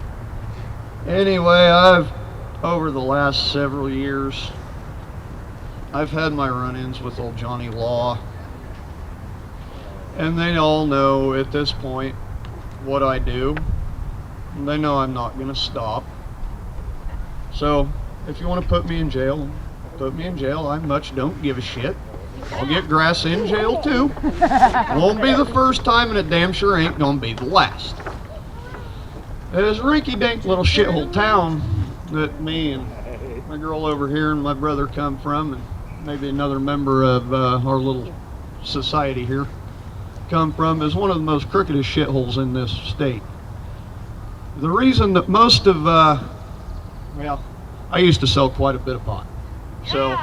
Anyway, over the last several years, I've had my run-ins with old Johnny Law, and they all know at this point what I do. They know I'm not going to stop. So, if you want to put me in jail, put me in jail. I much don't give a shit. I'll get grass in jail too. Won't be the first time, and it damn sure ain't gonna be the last. It is a rinky-dink little shithole town that me and my girl over here and my brother come from, and maybe another member of our little society here come from, is one of the most crookedest shitholes in this state. The reason that most of, well, I used to sell quite a bit of pot, so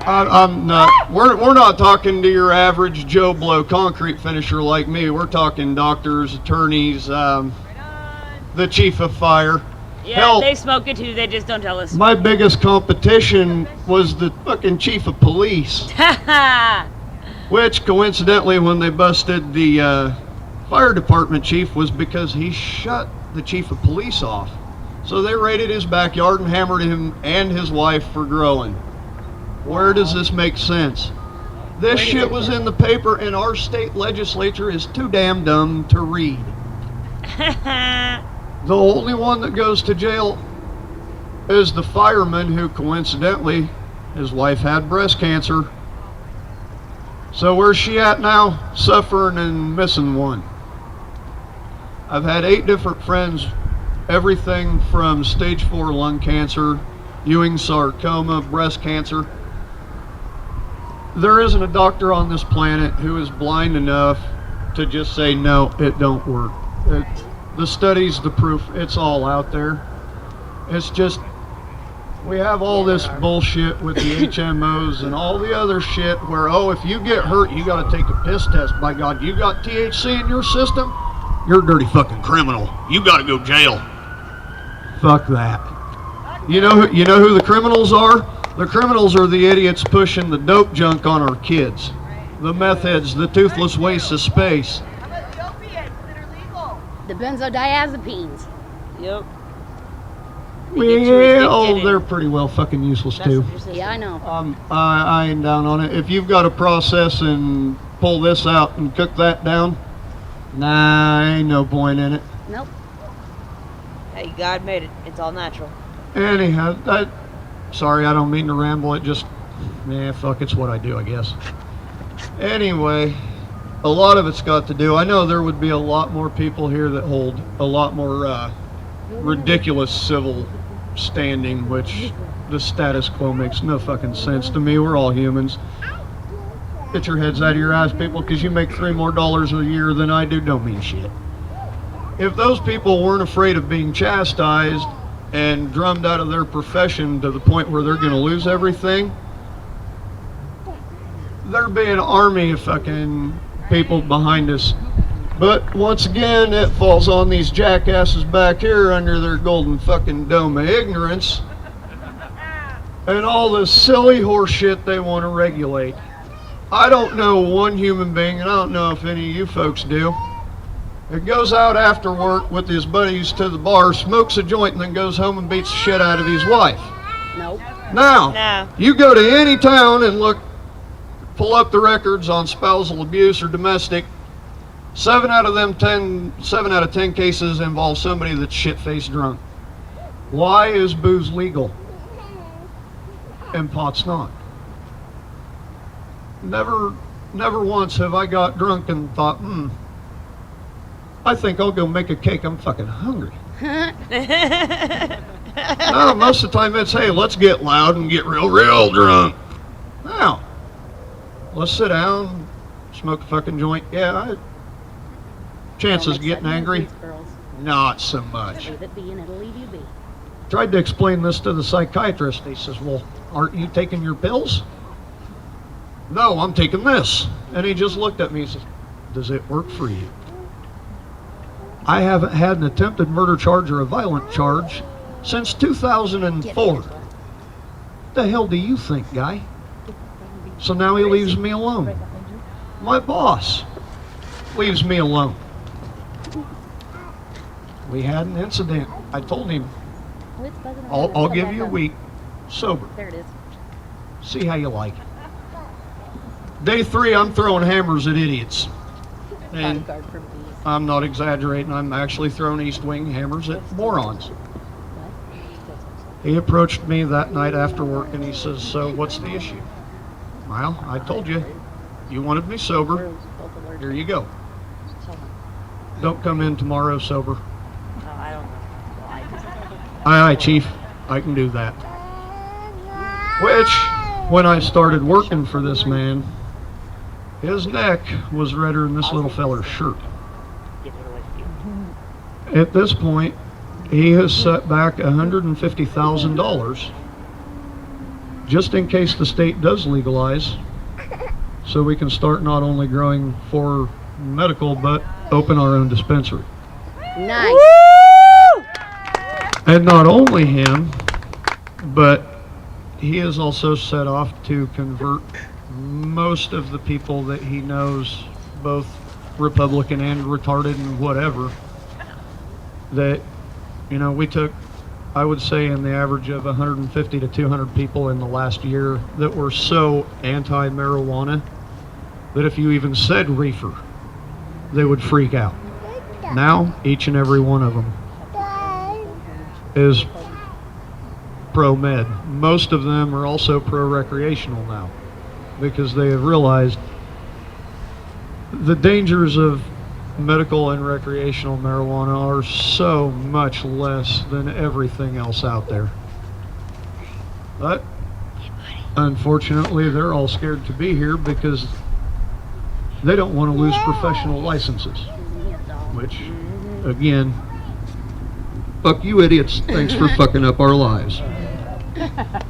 I'm not. We're not talking to your average Joe Blow concrete finisher like me. We're talking doctors, attorneys, the chief of fire. Yeah, Hell, they smoke it too. They just don't tell us. my biggest competition was the fucking chief of police, which coincidentally, when they busted the fire department chief, was because he shut the chief of police off. So they raided his backyard and hammered him and his wife for growing. Where does this make sense? This shit was in the paper, and our state legislature is too damn dumb to read. The only one that goes to jail is the fireman who, coincidentally, his wife had breast cancer. So where's she at now? Suffering and missing one. I've had 8 different friends, everything from stage 4 lung cancer, Ewing sarcoma, breast cancer. There isn't a doctor on this planet who is blind enough to just say, no, it don't work. The studies, the proof, it's all out there. It's just, we have all this bullshit with the HMOs and all the other shit where, oh, if you get hurt, you got to take a piss test. By God, you got THC in your system, you're a dirty fucking criminal. You got to go jail. Fuck that. You know who the criminals are? The criminals are the idiots pushing the dope junk on our kids. The meth heads, the toothless wastes of space. How about the opiates that are legal? The benzodiazepines. Yep. Well, they're pretty well fucking useless too. Yeah, I know. I ain't down on it. If you've got to process and pull this out and cook that down, nah, ain't no point in it. Nope. Hey, God made it. It's all natural. Anyhow, sorry, I don't mean to ramble. It just, fuck, it's what I do, I guess. Anyway, a lot of it's got to do, I know there would be a lot more people here that hold a lot more ridiculous civil standing, which the status quo makes no fucking sense to me. We're all humans. Get your heads out of your ass, people, because you make $3 more a year than I do, don't mean shit. If those people weren't afraid of being chastised and drummed out of their profession to the point where they're going to lose everything, there'd be an army of fucking people behind us. But once again, it falls on these jackasses back here under their golden fucking dome of ignorance and all this silly horse shit they want to regulate. I don't know one human being, and I don't know if any of you folks do, that goes out after work with his buddies to the bar, smokes a joint, and then goes home and beats the shit out of his wife. Nope. Now, No. you go to any town and pull up the records on spousal abuse or domestic. 7 out of 10 cases involve somebody that's shit-faced drunk. Why is booze legal and pot's not? Never once have I got drunk and thought, I think I'll go make a cake. I'm fucking hungry. No, most of the time it's, hey, let's get loud and get real drunk. Now, let's sit down, smoke a fucking joint. Yeah, chances of getting angry, not so much. Leave it be and it'll leave you be. Tried to explain this to the psychiatrist. He says, well, aren't you taking your pills? No, I'm taking this. And he just looked at me and says, does it work for you? I haven't had an attempted murder charge or a violent charge since 2004. The hell do you think, guy? So now he leaves me alone. My boss leaves me alone. We had an incident. I told him, I'll give you a week sober. There it is. See how you like it. Day 3, I'm throwing hammers at idiots. And I'm not exaggerating. I'm actually throwing East Wing hammers at morons. He approached me that night after work and he says, so what's the issue? Well, I told you, you wanted me sober. Here you go. Don't come in tomorrow sober. Aye, Chief, I can do that. Which, when I started working for this man, his neck was redder than this little feller's shirt. At this point, he has set back $150,000 just in case the state does legalize, so we can start not only growing for medical, but open our own dispensary. Nice. And not only him, but he is also set off to convert most of the people that he knows, both Republican and retarded and whatever, that, you know, we took, I would say, in the average of 150 to 200 people in the last year that were so anti-marijuana that if you even said reefer, they would freak out. Now, each and every one of them is pro-med. Most of them are also pro-recreational now because they have realized the dangers of medical and recreational marijuana are so much less than everything else out there. But unfortunately, they're all scared to be here because they don't want to lose professional licenses, which, again, fuck you idiots, thanks for fucking up our lives.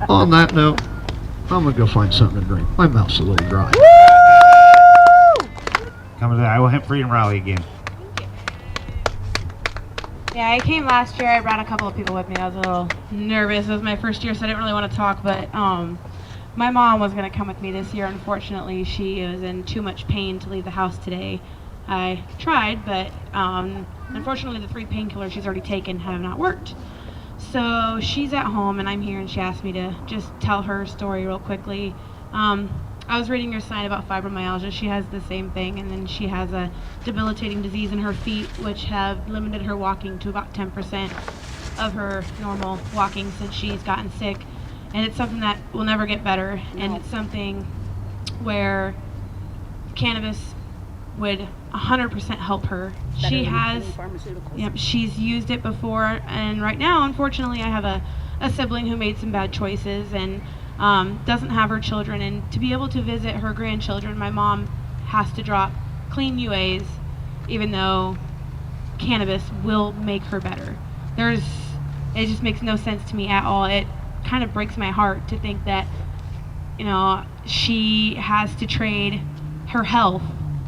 On that note, I'm gonna go find something to drink. My mouth's a little dry. Coming to the Iowa Hemp Freedom Rally again. Yeah, I came last year. I brought a couple of people with me. I was a little nervous. It was my first year, so I didn't really want to talk, but my mom was going to come with me this year. Unfortunately, she was in too much pain to leave the house today. I tried, but unfortunately the 3 painkillers she's already taken have not worked. So she's at home and I'm here, and she asked me to just tell her story real quickly. I was reading your sign about fibromyalgia. She has the same thing, and then she has a debilitating disease in her feet which have limited her walking to about 10% of her normal walking since she's gotten sick. And it's something that will never get better, and it's something where cannabis would 100% help her. She has, yep, she's used it before, and right now, unfortunately, I have a sibling who made some bad choices and doesn't have her children, and to be able to visit her grandchildren, my mom has to drop clean UAs, even though cannabis will make her better. It just makes no sense to me at all. It kind of breaks my heart to think that, you know, she has to trade her health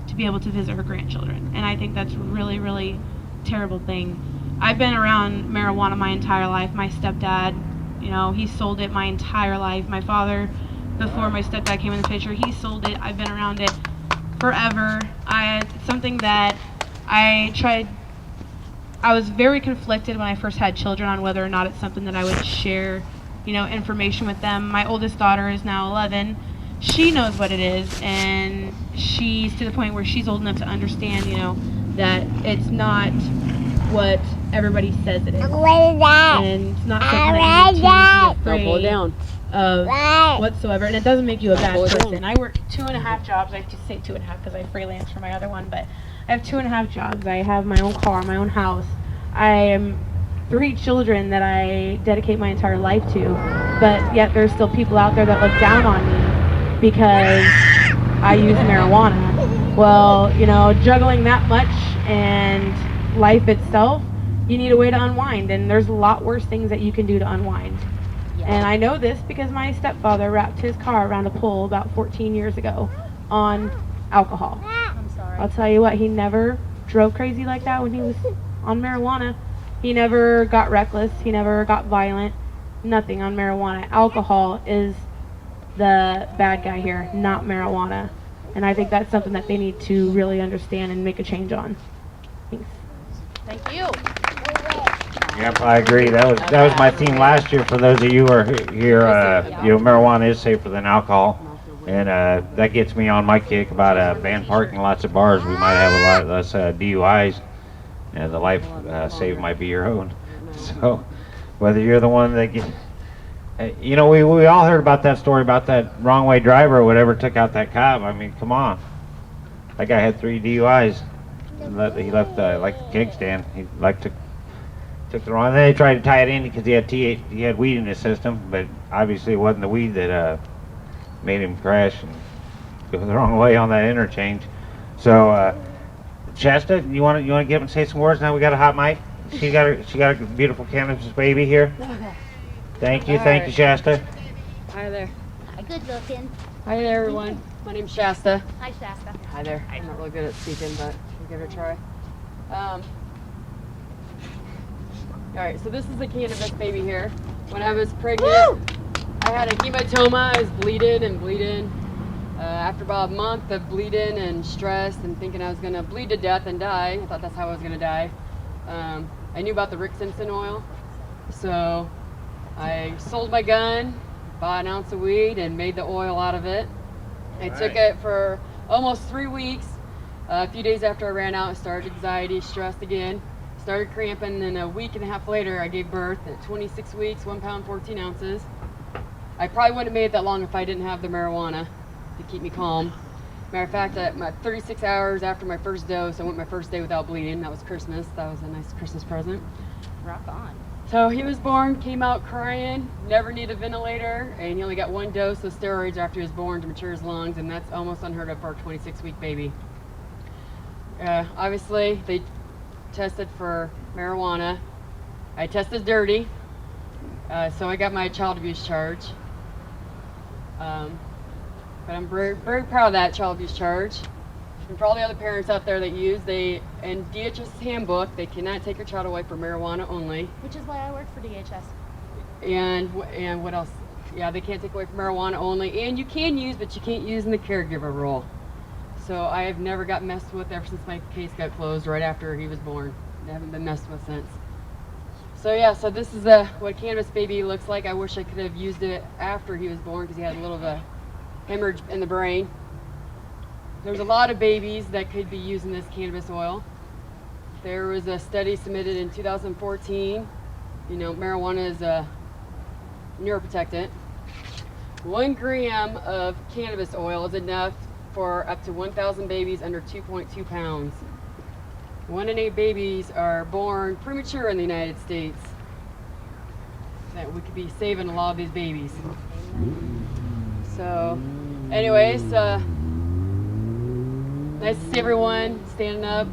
to be able to visit her grandchildren, and I think that's a really, really terrible thing. I've been around marijuana my entire life. My stepdad, you know, he sold it my entire life. My father, before my stepdad came in the picture, he sold it. I've been around it forever. It's something that I was very conflicted when I first had children on whether or not it's something that I would share information with them. My oldest daughter is now 11. She knows what it is, and she's to the point where she's old enough to understand, that it's not what everybody says it is. And it's not something that you need to be afraid of whatsoever. And it doesn't make you a bad person. I work 2.5 jobs. I have to say 2.5 because I freelance for my other one, but I have 2.5 jobs. I have my own car, my own house. I am 3 children that I dedicate my entire life to, but yet there's still people out there that look down on me because I use marijuana. Well, juggling that much and life itself, you need a way to unwind, and there's a lot worse things that you can do to unwind. And I know this because my stepfather wrapped his car around a pole about 14 years ago on alcohol. I'm sorry. I'll tell you what, he never drove crazy like that when he was on marijuana. He never got reckless. He never got violent. Nothing on marijuana. Alcohol is the bad guy here, not marijuana. And I think that's something that they need to really understand and make a change on. Thanks. Thank you. Yep, I agree. That was my theme last year. For those of you who are here, marijuana is safer than alcohol, and that gets me on my kick about ban parking lots at bars. We might have a lot less DUIs, and the life saved might be your own. So, whether you're the one that gets, we all heard about that story about that wrong way driver or whatever took out that cop. I mean, come on, that guy had 3 DUIs. He left like the keg stand. He took the wrong. And then they tried to tie it in because he had weed in his system, but obviously it wasn't the weed that made him crash and go the wrong way on that interchange. So, Shasta, you want to get up and say some words? Now we got a hot mic. She got a beautiful cannabis baby here. Okay. Thank you, Shasta. Hi there. Hi, good looking. Hi there, everyone. My name's Shasta. Hi, Shasta. Hi there. I'm not really good at speaking, but we'll give it a try. All right, so this is the cannabis baby here. When I was pregnant, I had a hematoma. I was bleeding. After about a month of bleeding and stress and thinking I was gonna bleed to death and die, I thought that's how I was gonna die. I knew about the Rick Simpson oil, so I sold my gun, bought an ounce of weed, and made the oil out of it. I took it for almost 3 weeks. A few days after I ran out, I started anxiety, stressed again, started cramping, and a week and a half later, I gave birth at 26 weeks, 1 pound, 14 ounces. I probably wouldn't have made it that long if I didn't have the marijuana to keep me calm. Matter of fact, at my 36 hours after my first dose, I went my first day without bleeding. That was Christmas. That was a nice Christmas present. Rock on. So he was born, came out crying, never needed a ventilator, and he only got 1 dose of steroids after he was born to mature his lungs, and that's almost unheard of for a 26-week baby. Obviously, they tested for marijuana. I tested dirty, so I got my child abuse charge. But I'm very, very proud of that child abuse charge. And for all the other parents out there that use, in DHS's handbook, they cannot take your child away for marijuana only. Which is why I work for DHS. And what else? Yeah, they can't take away from marijuana only. And you can use, but you can't use in the caregiver role. So I have never got messed with ever since my case got closed right after he was born. I haven't been messed with since. So yeah, so this is what cannabis baby looks like. I wish I could have used it after he was born because he had a little of a hemorrhage in the brain. There's a lot of babies that could be using this cannabis oil. There was a study submitted in 2014. Marijuana is a neuroprotectant. 1 gram of cannabis oil is enough for up to 1,000 babies under 2.2 pounds. 1 in 8 babies are born premature in the United States. That we could be saving a lot of these babies. So, anyways, nice to see everyone standing up.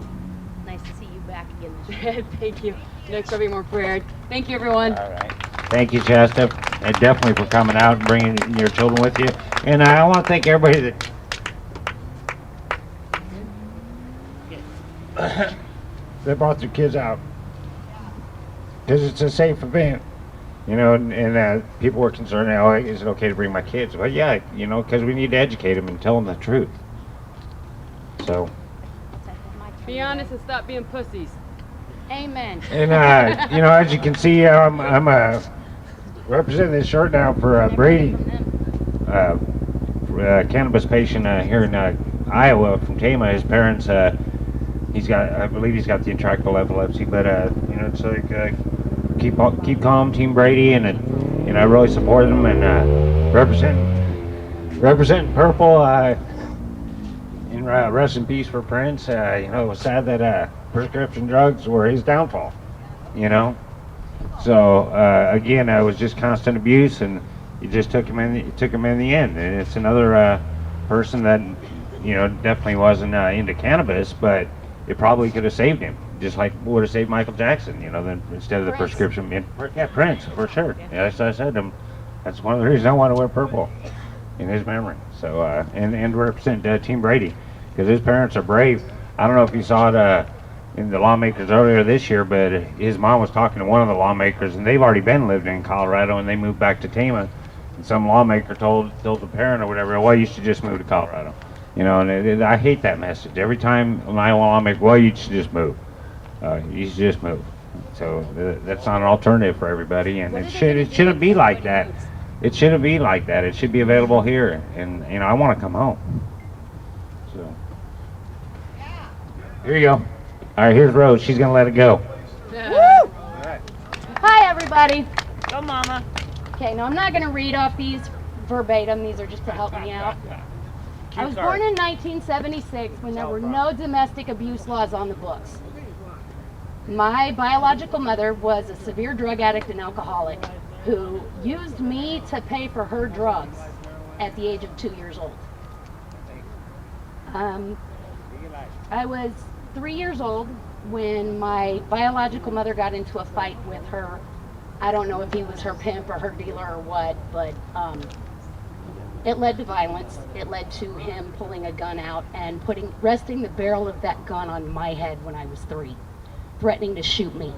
Nice to see you back again this year. Thank you. Next I'll be more prepared. Thank you, everyone. All right. Thank you, Shasta, and definitely for coming out and bringing your children with you. And I want to thank everybody that brought their kids out, because it's a safe event. And people were concerned, is it okay to bring my kids? Well, yeah, because we need to educate them and tell them the truth. So. Be honest and stop being pussies. Amen. And as you can see, I'm representing this shirt now for Brady, cannabis patient here in Iowa from Tama. His parents, I believe he's got the intractable epilepsy, but it's like keep calm, Team Brady, and I really support them and represent Purple. And rest in peace for Prince. It was sad that prescription drugs were his downfall. So again, it was just constant abuse, and you just took him in the end. And it's another person that definitely wasn't into cannabis, but it probably could have saved him, just like would have saved Michael Jackson. Then instead of the prescription. Yeah, Prince for sure. Yeah, as I said, that's one of the reasons I want to wear purple in his memory. So and represent Team Brady, because his parents are brave. I don't know if you saw it in the lawmakers earlier this year, but his mom was talking to one of the lawmakers, and they've already been living in Colorado, and they moved back to Tama. And some lawmaker told the parent or whatever, well, you should just move to Colorado. And I hate that message. Every time an Iowa lawmaker, well, you should just move. You should just move. So that's not an alternative for everybody, and it shouldn't be like that. It shouldn't be like that. It should be available here, and I want to come home. So here you go. All right, here's Rose. She's gonna let it go. Woo! Hi, everybody. Go, Mama. Okay, now I'm not going to read off these verbatim. These are just to help me out. I was born in 1976 when there were no domestic abuse laws on the books. My biological mother was a severe drug addict and alcoholic who used me to pay for her drugs at the age of 2 years old. I was 3 years old when my biological mother got into a fight with her. I don't know if he was her pimp or her dealer or what, but it led to violence. It led to him pulling a gun out and resting the barrel of that gun on my head when I was 3, threatening to shoot me.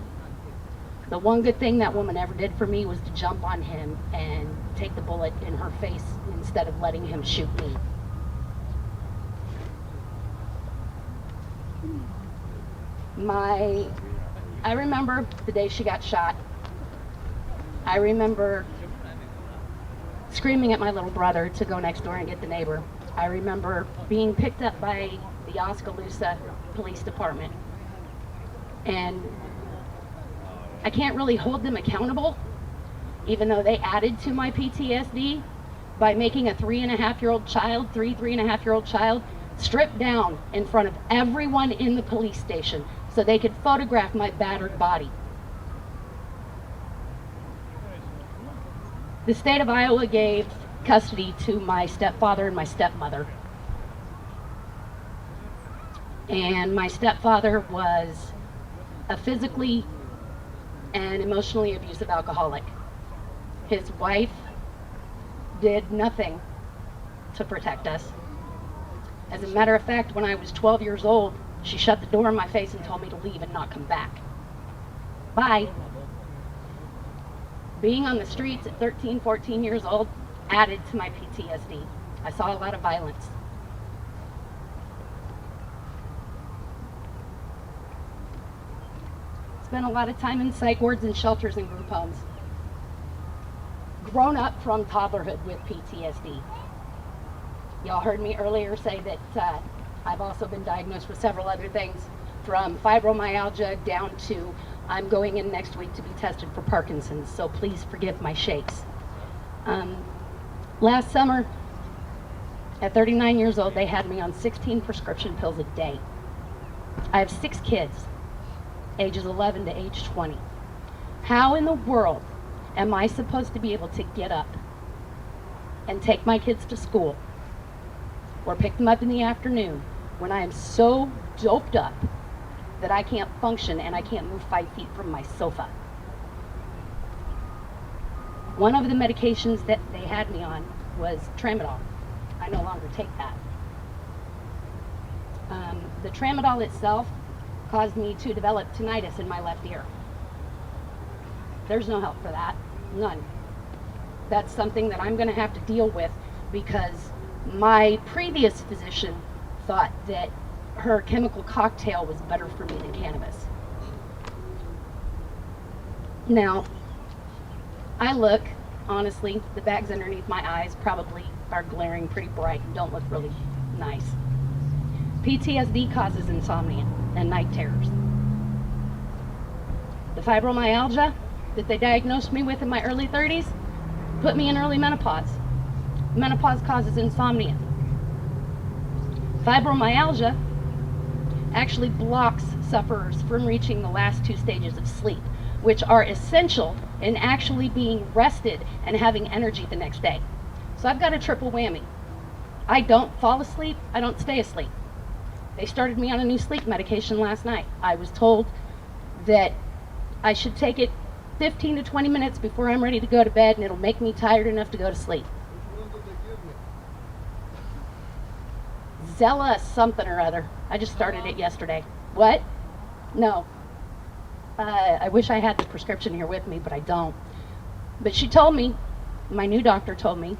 The one good thing that woman ever did for me was to jump on him and take the bullet in her face instead of letting him shoot me. I remember the day she got shot. I remember screaming at my little brother to go next door and get the neighbor. I remember being picked up by the Oskaloosa Police Department. And I can't really hold them accountable, even though they added to my PTSD by making a 3.5-year-old child strip down in front of everyone in the police station so they could photograph my battered body. The state of Iowa gave custody to my stepfather and my stepmother. And my stepfather was a physically and emotionally abusive alcoholic. His wife did nothing to protect us. As a matter of fact, when I was 12 years old, she shut the door in my face and told me to leave and not come back. Bye. Being on the streets at 13, 14 years old added to my PTSD. I saw a lot of violence. Spent a lot of time in psych wards and shelters and group homes. Grown up from toddlerhood with PTSD. Y'all heard me earlier say that I've also been diagnosed with several other things, from fibromyalgia down to I'm going in next week to be tested for Parkinson's, so please forgive my shakes. Last summer, at 39 years old, they had me on 16 prescription pills a day. I have 6 kids, ages 11 to age 20. How in the world am I supposed to be able to get up and take my kids to school or pick them up in the afternoon when I am so doped up that I can't function and I can't move 5 feet from my sofa? One of the medications that they had me on was tramadol. I no longer take that. The tramadol itself caused me to develop tinnitus in my left ear. There's no help for that, none. That's something that I'm going to have to deal with because my previous physician thought that her chemical cocktail was better for me than cannabis. Now, I look Honestly, the bags underneath my eyes probably are glaring pretty bright and don't look really nice. PTSD causes insomnia and night terrors. The fibromyalgia that they diagnosed me with in my early 30s put me in early menopause. Menopause causes insomnia. Fibromyalgia actually blocks sufferers from reaching the last 2 stages of sleep, which are essential in actually being rested and having energy the next day. So I've got a triple whammy. I don't fall asleep, I don't stay asleep. They started me on a new sleep medication last night. I was told that I should take it 15 to 20 minutes before I'm ready to go to bed, and it'll make me tired enough to go to sleep. Zella something or other. I just started it yesterday. What? No. I wish I had the prescription here with me, but I don't. But she told me, my new doctor told me,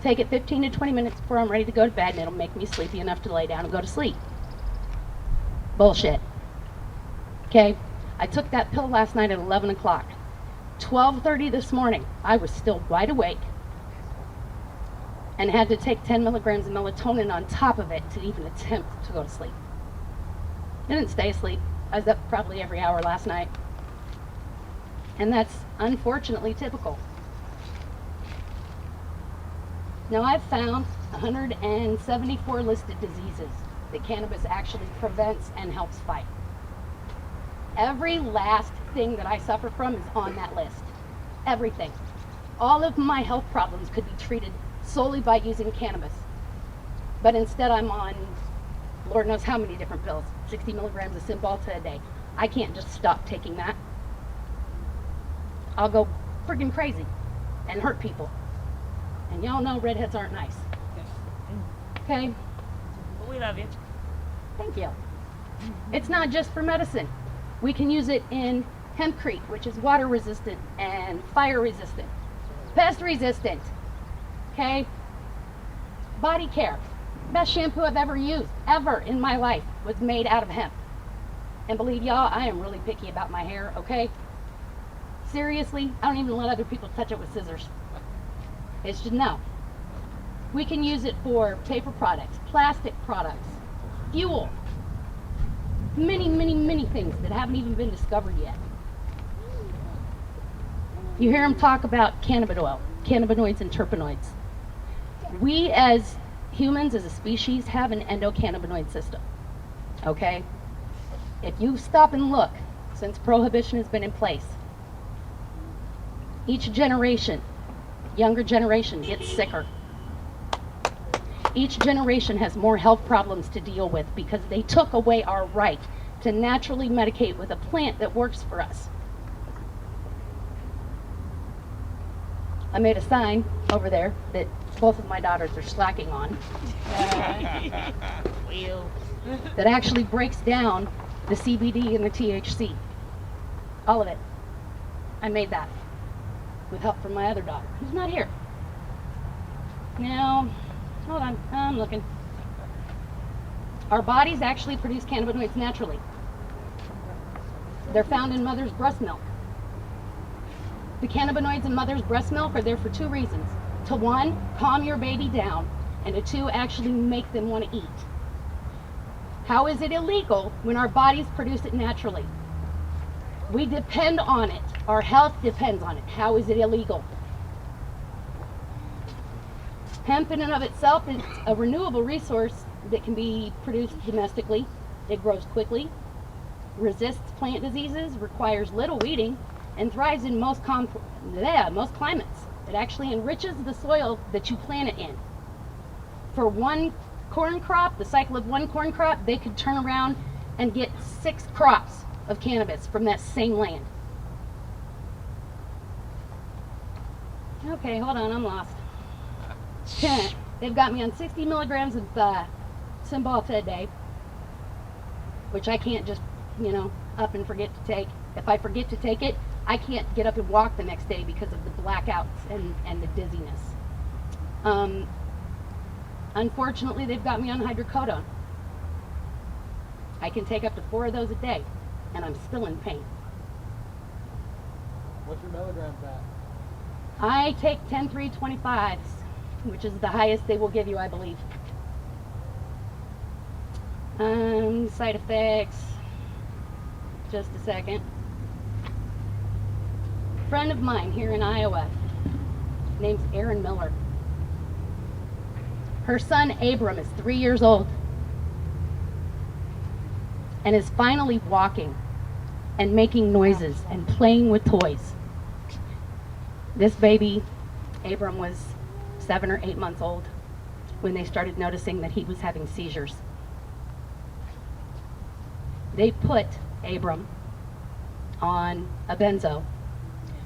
take it 15 to 20 minutes before I'm ready to go to bed, and it'll make me sleepy enough to lay down and go to sleep. Bullshit. Okay? I took that pill last night at 11 o'clock. 12:30 this morning, I was still wide awake and had to take 10 milligrams of melatonin on top of it to even attempt to go to sleep. I didn't stay asleep. I was up probably every hour last night. And that's unfortunately typical. Now I've found 174 listed diseases that cannabis actually prevents and helps fight. Every last thing that I suffer from is on that list. Everything. All of my health problems could be treated solely by using cannabis. But instead I'm on Lord knows how many different pills, 60 milligrams of Cymbalta a day. I can't just stop taking that. I'll go friggin' crazy and hurt people. And y'all know redheads aren't nice. Okay? But we love you. Thank you. It's not just for medicine. We can use it in hempcrete, which is water resistant and fire resistant, pest resistant. Okay? Body care. Best shampoo I've ever used, ever in my life, was made out of hemp. And believe y'all, I am really picky about my hair, okay? Seriously, I don't even let other people touch it with scissors. It's just no. We can use it for paper products, plastic products, fuel. Many, many, many things that haven't even been discovered yet. You hear them talk about cannabis oil, cannabinoids and terpenoids. We as humans, as a species, have an endocannabinoid system, okay? If you stop and look, since prohibition has been in place, each generation, younger generation, gets sicker. Each generation has more health problems to deal with because they took away our right to naturally medicate with a plant that works for us. I made a sign over there that both of my daughters are slacking on. That actually breaks down the CBD and the THC. All of it. I made that with help from my other daughter, who's not here. Now, hold on, I'm looking. Our bodies actually produce cannabinoids naturally. They're found in mother's breast milk. The cannabinoids in mother's breast milk are there for 2 reasons. To 1, calm your baby down, and to 2, actually make them want to eat. How is it illegal when our bodies produce it naturally? We depend on it. Our health depends on it. How is it illegal? Hemp in and of itself is a renewable resource that can be produced domestically. It grows quickly, resists plant diseases, requires little weeding, and thrives in most climates. It actually enriches the soil that you plant it in. For one corn crop, the cycle of one corn crop, they could turn around and get 6 crops of cannabis from that same land. Okay, hold on, I'm lost. They've got me on 60 milligrams of Cymbalta a day, which I can't just, up and forget to take. If I forget to take it, I can't get up and walk the next day because of the blackouts and the dizziness. Unfortunately, they've got me on hydrocodone. I can take up to 4 of those a day, and I'm still in pain. What's your milligrams at? I take 10-3-25s, which is the highest they will give you, I believe. Side effects, just a second. Friend of mine here in Iowa, name's Erin Miller. Her son Abram is 3 years old and is finally walking and making noises and playing with toys. This baby, Abram, was 7 or 8 months old when they started noticing that he was having seizures. They put Abram on a benzo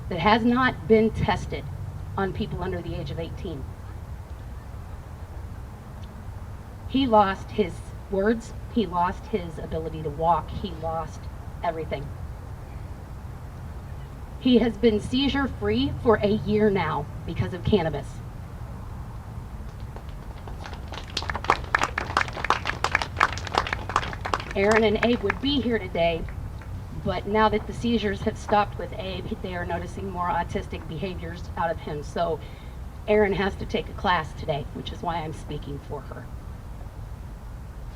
that has not been tested on people under the age of 18. He lost his words, he lost his ability to walk, he lost everything. He has been seizure-free for a year now because of cannabis. Aaron and Abe would be here today, but now that the seizures have stopped with Abe, they are noticing more autistic behaviors out of him. So Aaron has to take a class today, which is why I'm speaking for her.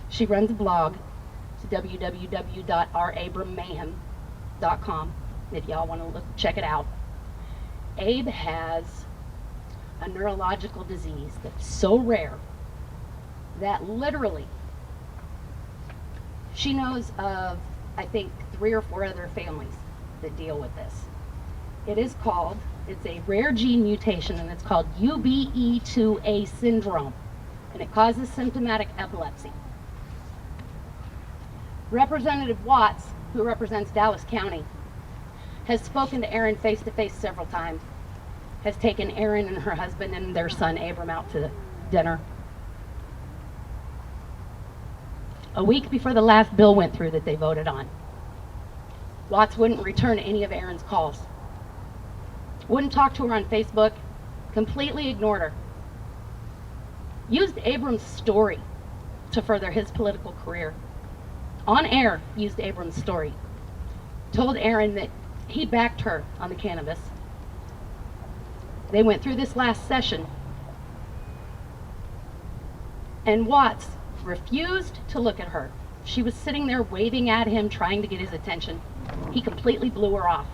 She runs a blog. It's www.rabrammayhem.com if y'all want to check it out. Abe has a neurological disease that's so rare that literally she knows of, I think, 3 or 4 other families that deal with this. It's a rare gene mutation, and it's called UBE2A syndrome, and it causes symptomatic epilepsy. Representative Watts, who represents Dallas County, has spoken to Aaron face-to-face several times, has taken Aaron and her husband and their son Abram out to dinner. A week before the last bill went through that they voted on, Watts wouldn't return any of Aaron's calls. Wouldn't talk to her on Facebook, completely ignored her. Used Abram's story to further his political career. On air, used Abram's story. Told Aaron that he backed her on the cannabis. They went through this last session, and Watts refused to look at her. She was sitting there waving at him, trying to get his attention. He completely blew her off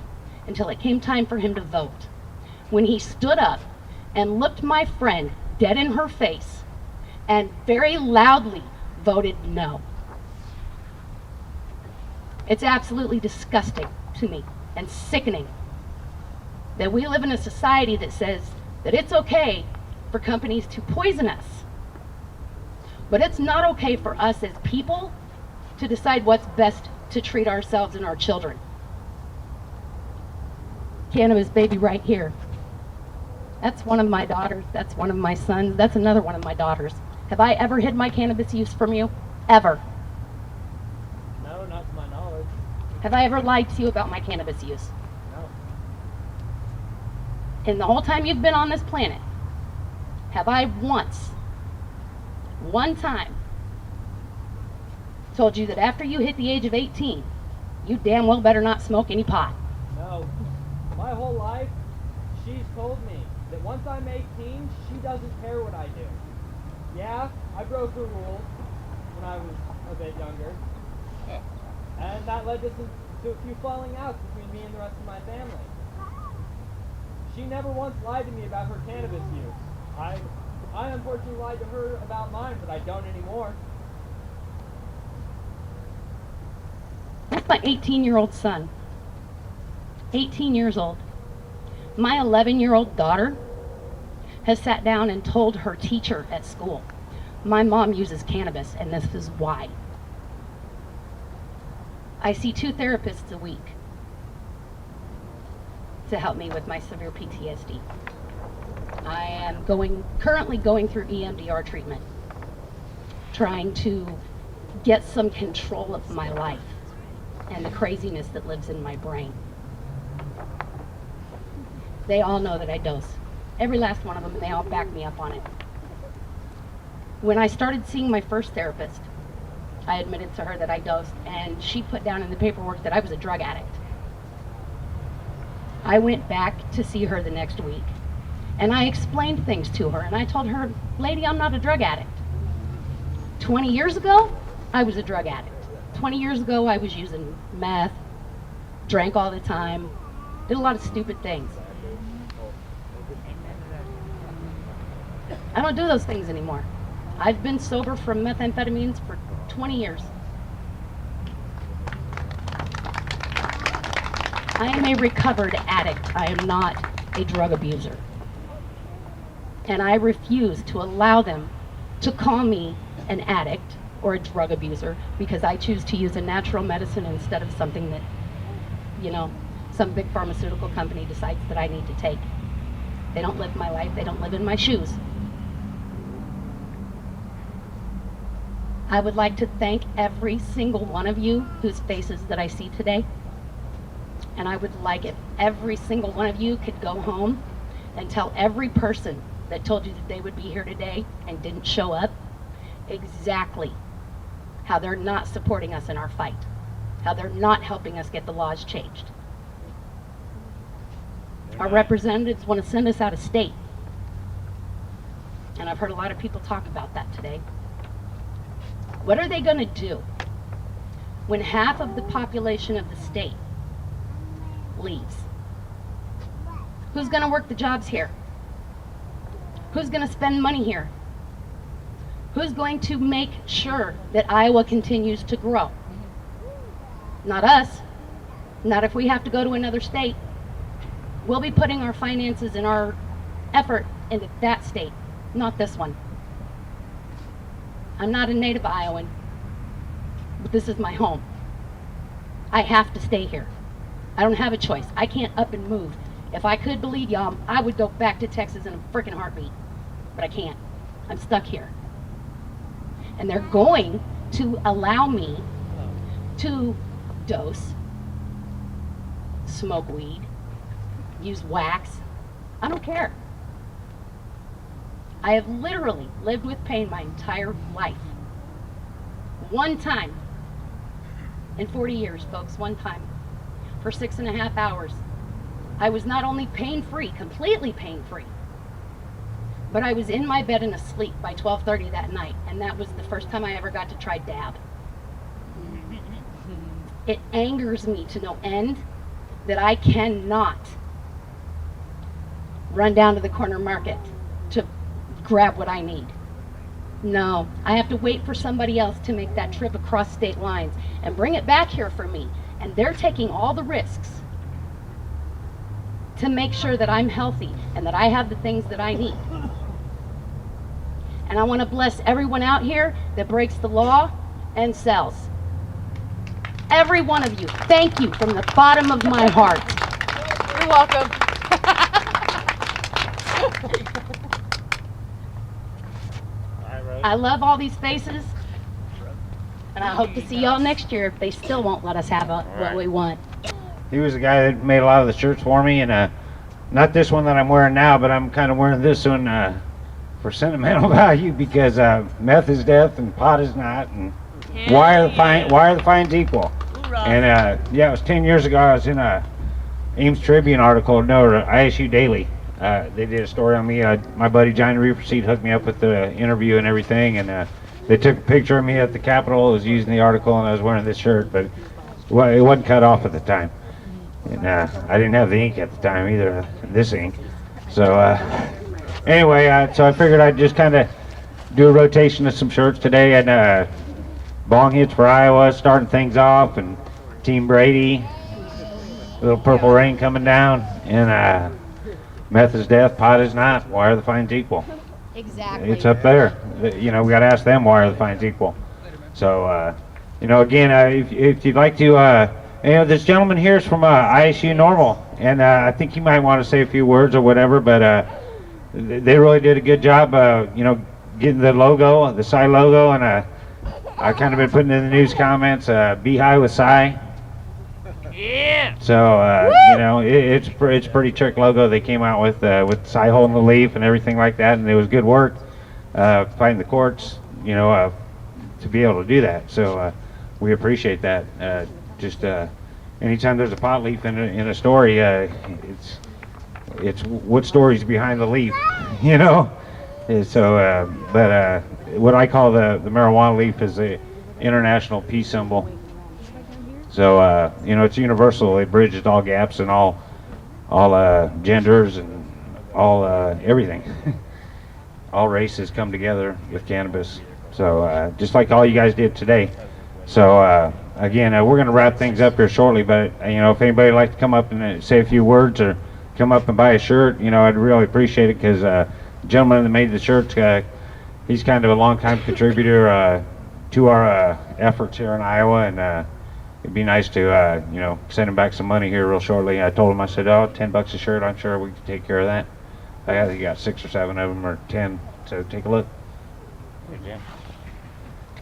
until it came time for him to vote, when he stood up and looked my friend dead in her face and very loudly voted no. It's absolutely disgusting to me and sickening that we live in a society that says that it's okay for companies to poison us, but it's not okay for us as people to decide what's best to treat ourselves and our children. Cannabis baby right here. That's one of my daughters, that's one of my sons, that's another one of my daughters. Have I ever hid my cannabis use from you? Ever? No, not to my knowledge. Have I ever lied to you about my cannabis use? No. In the whole time you've been on this planet, have I one time, told you that after you hit the age of 18, you damn well better not smoke any pot? No. My whole life, she's told me that once I'm 18, she doesn't care what I do. Yeah, I broke her rules when I was a bit younger. And that led to a few falling outs between me and the rest of my family. She never once lied to me about her cannabis use. I unfortunately lied to her about mine, but I don't anymore. That's my 18-year-old son. 18 years old. My 11-year-old daughter has sat down and told her teacher at school, my mom uses cannabis and this is why. I see 2 therapists a week to help me with my severe PTSD. I am currently going through EMDR treatment, trying to get some control of my life and the craziness that lives in my brain. They all know that I dose. Every last one of them, and they all back me up on it. When I started seeing my first therapist, I admitted to her that I dosed, and she put down in the paperwork that I was a drug addict. I went back to see her the next week, And I explained things to her, and I told her, lady, I'm not a drug addict. 20 years ago, I was a drug addict. 20 years ago, I was using meth, drank all the time, did a lot of stupid things. I don't do those things anymore. I've been sober from methamphetamines for 20 years. I am a recovered addict. I am not a drug abuser. And I refuse to allow them to call me an addict or a drug abuser because I choose to use a natural medicine instead of something that, you know, some big pharmaceutical company decides that I need to take. They don't live my life. They don't live in my shoes. I would like to thank every single one of you whose faces that I see today. And I would like if every single one of you could go home and tell every person that told you that they would be here today and didn't show up exactly how they're not supporting us in our fight, how they're not helping us get the laws changed. Our representatives want to send us out of state. And I've heard a lot of people talk about that today. What are they going to do when half of the population of the state leaves? Who's going to work the jobs here? Who's going to spend money here? Who's going to make sure that Iowa continues to grow? Not us. Not if we have to go to another state. We'll be putting our finances and our effort into that state, not this one. I'm not a native Iowan, but this is my home. I have to stay here. I don't have a choice. I can't up and move. If I could, believe y'all, I would go back to Texas in a freaking heartbeat, but I can't. I'm stuck here. And they're going to allow me to dose, smoke weed, use wax. I don't care. I have literally lived with pain my entire life. One time in 40 years, folks, one time for 6.5 hours. I was not only pain-free, completely pain-free, but I was in my bed and asleep by 12:30 that night, and that was the first time I ever got to try dab. It angers me to no end that I cannot run down to the corner market to grab what I need. No, I have to wait for somebody else to make that trip across state lines and bring it back here for me, and they're taking all the risks to make sure that I'm healthy and that I have the things that I need. And I want to bless everyone out here that breaks the law and sells. Every one of you, thank you from the bottom of my heart. You're welcome. I love all these faces, and I hope to see y'all next year if they still won't let us have what we want. He was the guy that made a lot of the shirts for me, and not this one that I'm wearing now, but I'm kind of wearing this one for sentimental value because meth is death and pot is not, and why are the fines equal? And yeah, it was 10 years ago. I was in a Ames Tribune article, no, ISU Daily. They did a story on me. My buddy Johnny Reeferseed hooked me up with the interview and everything, and they took a picture of me at the Capitol. It was used in the article, and I was wearing this shirt, but it wasn't cut off at the time. And I didn't have the ink at the time either, this ink. So anyway, so I figured I'd just kind of do a rotation of some shirts today, and bong hits for Iowa, starting things off, and Team Brady, little purple rain coming down, and meth is death, pot is not. Why are the fines equal? Exactly. It's up there. You know, we got to ask them why are the fines equal. So, you know, again, if you'd like to, you know, this gentleman here is from ISU Normal, and I think he might want to say a few words or whatever, but they really did a good job, you know, getting the logo, the Psy logo, and I kind of been putting in the news comments, be high with Psy. Yeah. So you know, it's pretty trick logo they came out with Psy holding the leaf and everything like that, and it was good work fighting the courts, you know, to be able to do that. So we appreciate that. Just anytime there's a pot leaf in a story, it's what stories behind the leaf, you know. And so, but what I call the marijuana leaf is a international peace symbol. So you know, it's universal. It bridges all gaps and all genders and all everything. All races come together with cannabis. So just like all you guys did today. So again, we're going to wrap things up here shortly. But you know, if anybody would like to come up and say a few words or come up and buy a shirt, you know, I'd really appreciate it, because the gentleman that made the shirt, he's kind of a long-time contributor to our efforts here in Iowa, and it'd be nice to you know, send him back some money here real shortly. I told him, I said, oh, $10 a shirt, I'm sure we can take care of that. I think you got 6 or 7 of them, or 10, so take a look. Hey, Jim.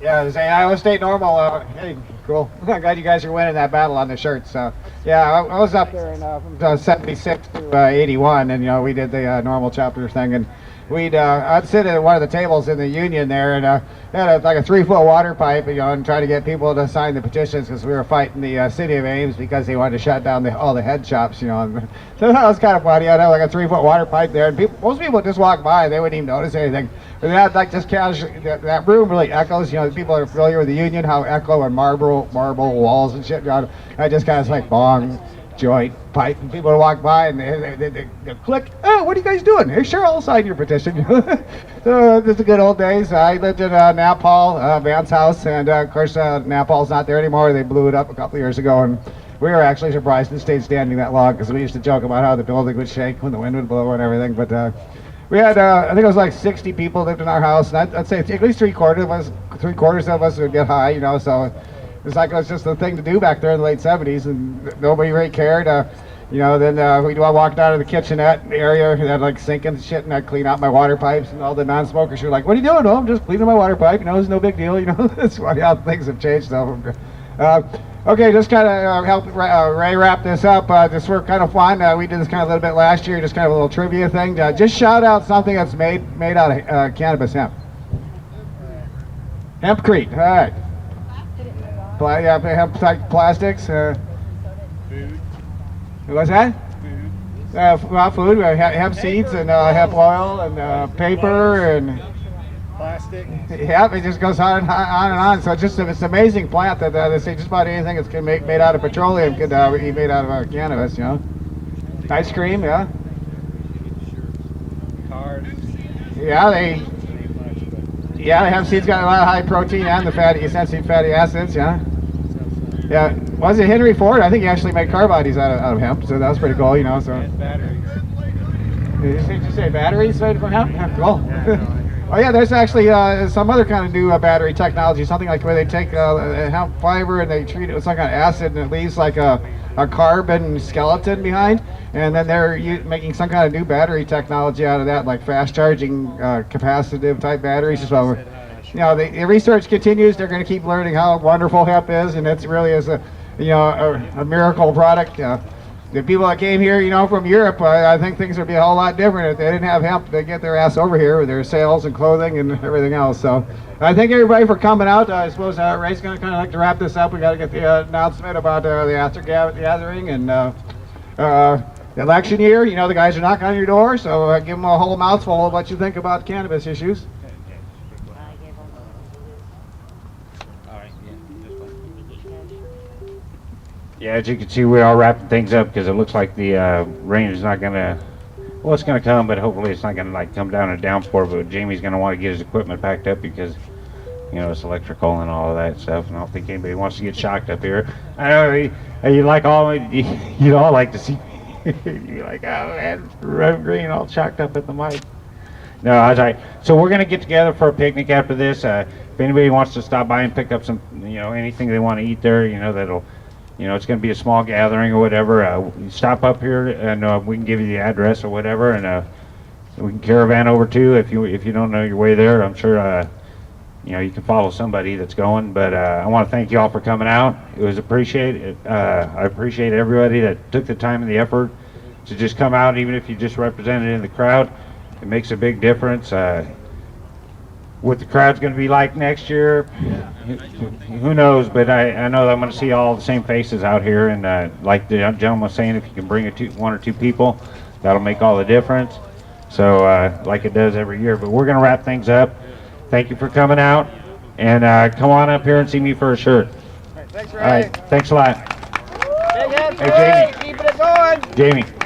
Yeah, there's a Iowa State Normal. Hey, cool. I'm glad you guys are winning that battle on the shirts. So, yeah, I was up there in from 76 to 81, and you know, we did the normal chapter thing, and I'd sit at one of the tables in the union there, and had like a 3-foot water pipe, you know, and try to get people to sign the petitions, because we were fighting the city of Ames because they wanted to shut down all the head shops, you know. And so that was kind of funny. I had like a 3-foot water pipe there, and most people just walk by, they wouldn't even notice anything. But that, like, just casual, that room really echoes. You know, people are familiar with the union, how echo and marble walls and shit. You know, I just kind of like bong, joint, pipe, and people would walk by and they click. Oh, what are you guys doing? Hey, sure, I'll sign your petition. So this is the good old days. I lived in Napal, Van's house, and of course Napal's not there anymore. They blew it up a couple of years ago, and we were actually surprised it stayed standing that long, because we used to joke about how the building would shake when the wind would blow and everything. But we had, I think it was like 60 people lived in our house, and I'd say at least three quarters of us would get high, you know. So it's like it was just a thing to do back there in the late 70s, and nobody really cared. You know, then we'd walk down to the kitchenette area, and I'd like sink and shit, and I'd clean out my water pipes, and all the non-smokers were like, "What are you doing?" "Oh, I'm just cleaning my water pipe, you know, it's no big deal," you know. That's funny how things have changed. So, okay, just kind of help Ray wrap this up. Just for kind of fun, we did this kind of a little bit last year, just kind of a little trivia thing. Just shout out something that's made out of cannabis hemp. Hempcrete, all right. Hemp plastics. Food. What's that? Food. Food. Hemp seeds and hemp oil and paper and plastic. Yeah, it just goes on and on. So it's an amazing plant that they say just about anything that's made out of petroleum could be made out of cannabis. You know, ice cream. Yeah. Cars. Yeah, the hemp seeds got a lot of high protein and the essential fatty acids. Yeah. Yeah, was it Henry Ford? I think he actually made car bodies out of hemp, so that was pretty cool, you know. So. And batteries. Did you say batteries made from hemp? Cool. Oh yeah, there's actually some other kind of new battery technology, something like where they take hemp fiber and they treat it with some kind of acid, and it leaves like a carbon skeleton behind, and then they're making some kind of new battery technology out of that, like fast charging capacitive type batteries. So, you know, the research continues. They're going to keep learning how wonderful hemp is, and it really is a miracle product. The people that came here, you know, from Europe, I think things would be a whole lot different if they didn't have hemp. They'd get their ass over here with their sales and clothing and everything else. So I thank everybody for coming out. I suppose Ray's going to kind of like to wrap this up. We got to get the announcement about the after gathering and the election year. You know, the guys are knocking on your door, so give them a whole mouthful of what you think about cannabis issues. Yeah, as you can see, we are wrapping things up because it looks like the rain is not going to, well, it's going to come, but hopefully it's not going to like come down in a downpour. But Jamie's going to want to get his equipment packed up because, you know, it's electrical and all of that stuff, and I don't think anybody wants to get shocked up here. I know you like you'd all like to see you're like, oh man, Rev Green all shocked up at the mic. No, I was like, so we're going to get together for a picnic after this. If anybody wants to stop by and pick up some, you know, anything they want to eat there, you know, that'll. You know, it's going to be a small gathering or whatever. Stop up here and we can give you the address or whatever, and we can caravan over too if you don't know your way there. I'm sure you know, you can follow somebody that's going. But I want to thank you all for coming out. It was appreciated. I appreciate everybody that took the time and the effort to just come out, even if you just represented in the crowd. It makes a big difference. What the crowd's going to be like next year, who knows? But I know that I'm going to see all the same faces out here. And like the gentleman was saying, if you can bring one or two people, That'll make all the difference. So like it does every year. But we're going to wrap things up. Thank you for coming out. And come on up here and see me for a shirt. Thanks, Ray. All right. Thanks a lot. Hey, Hey, Jamie. Keeping it going. Jamie.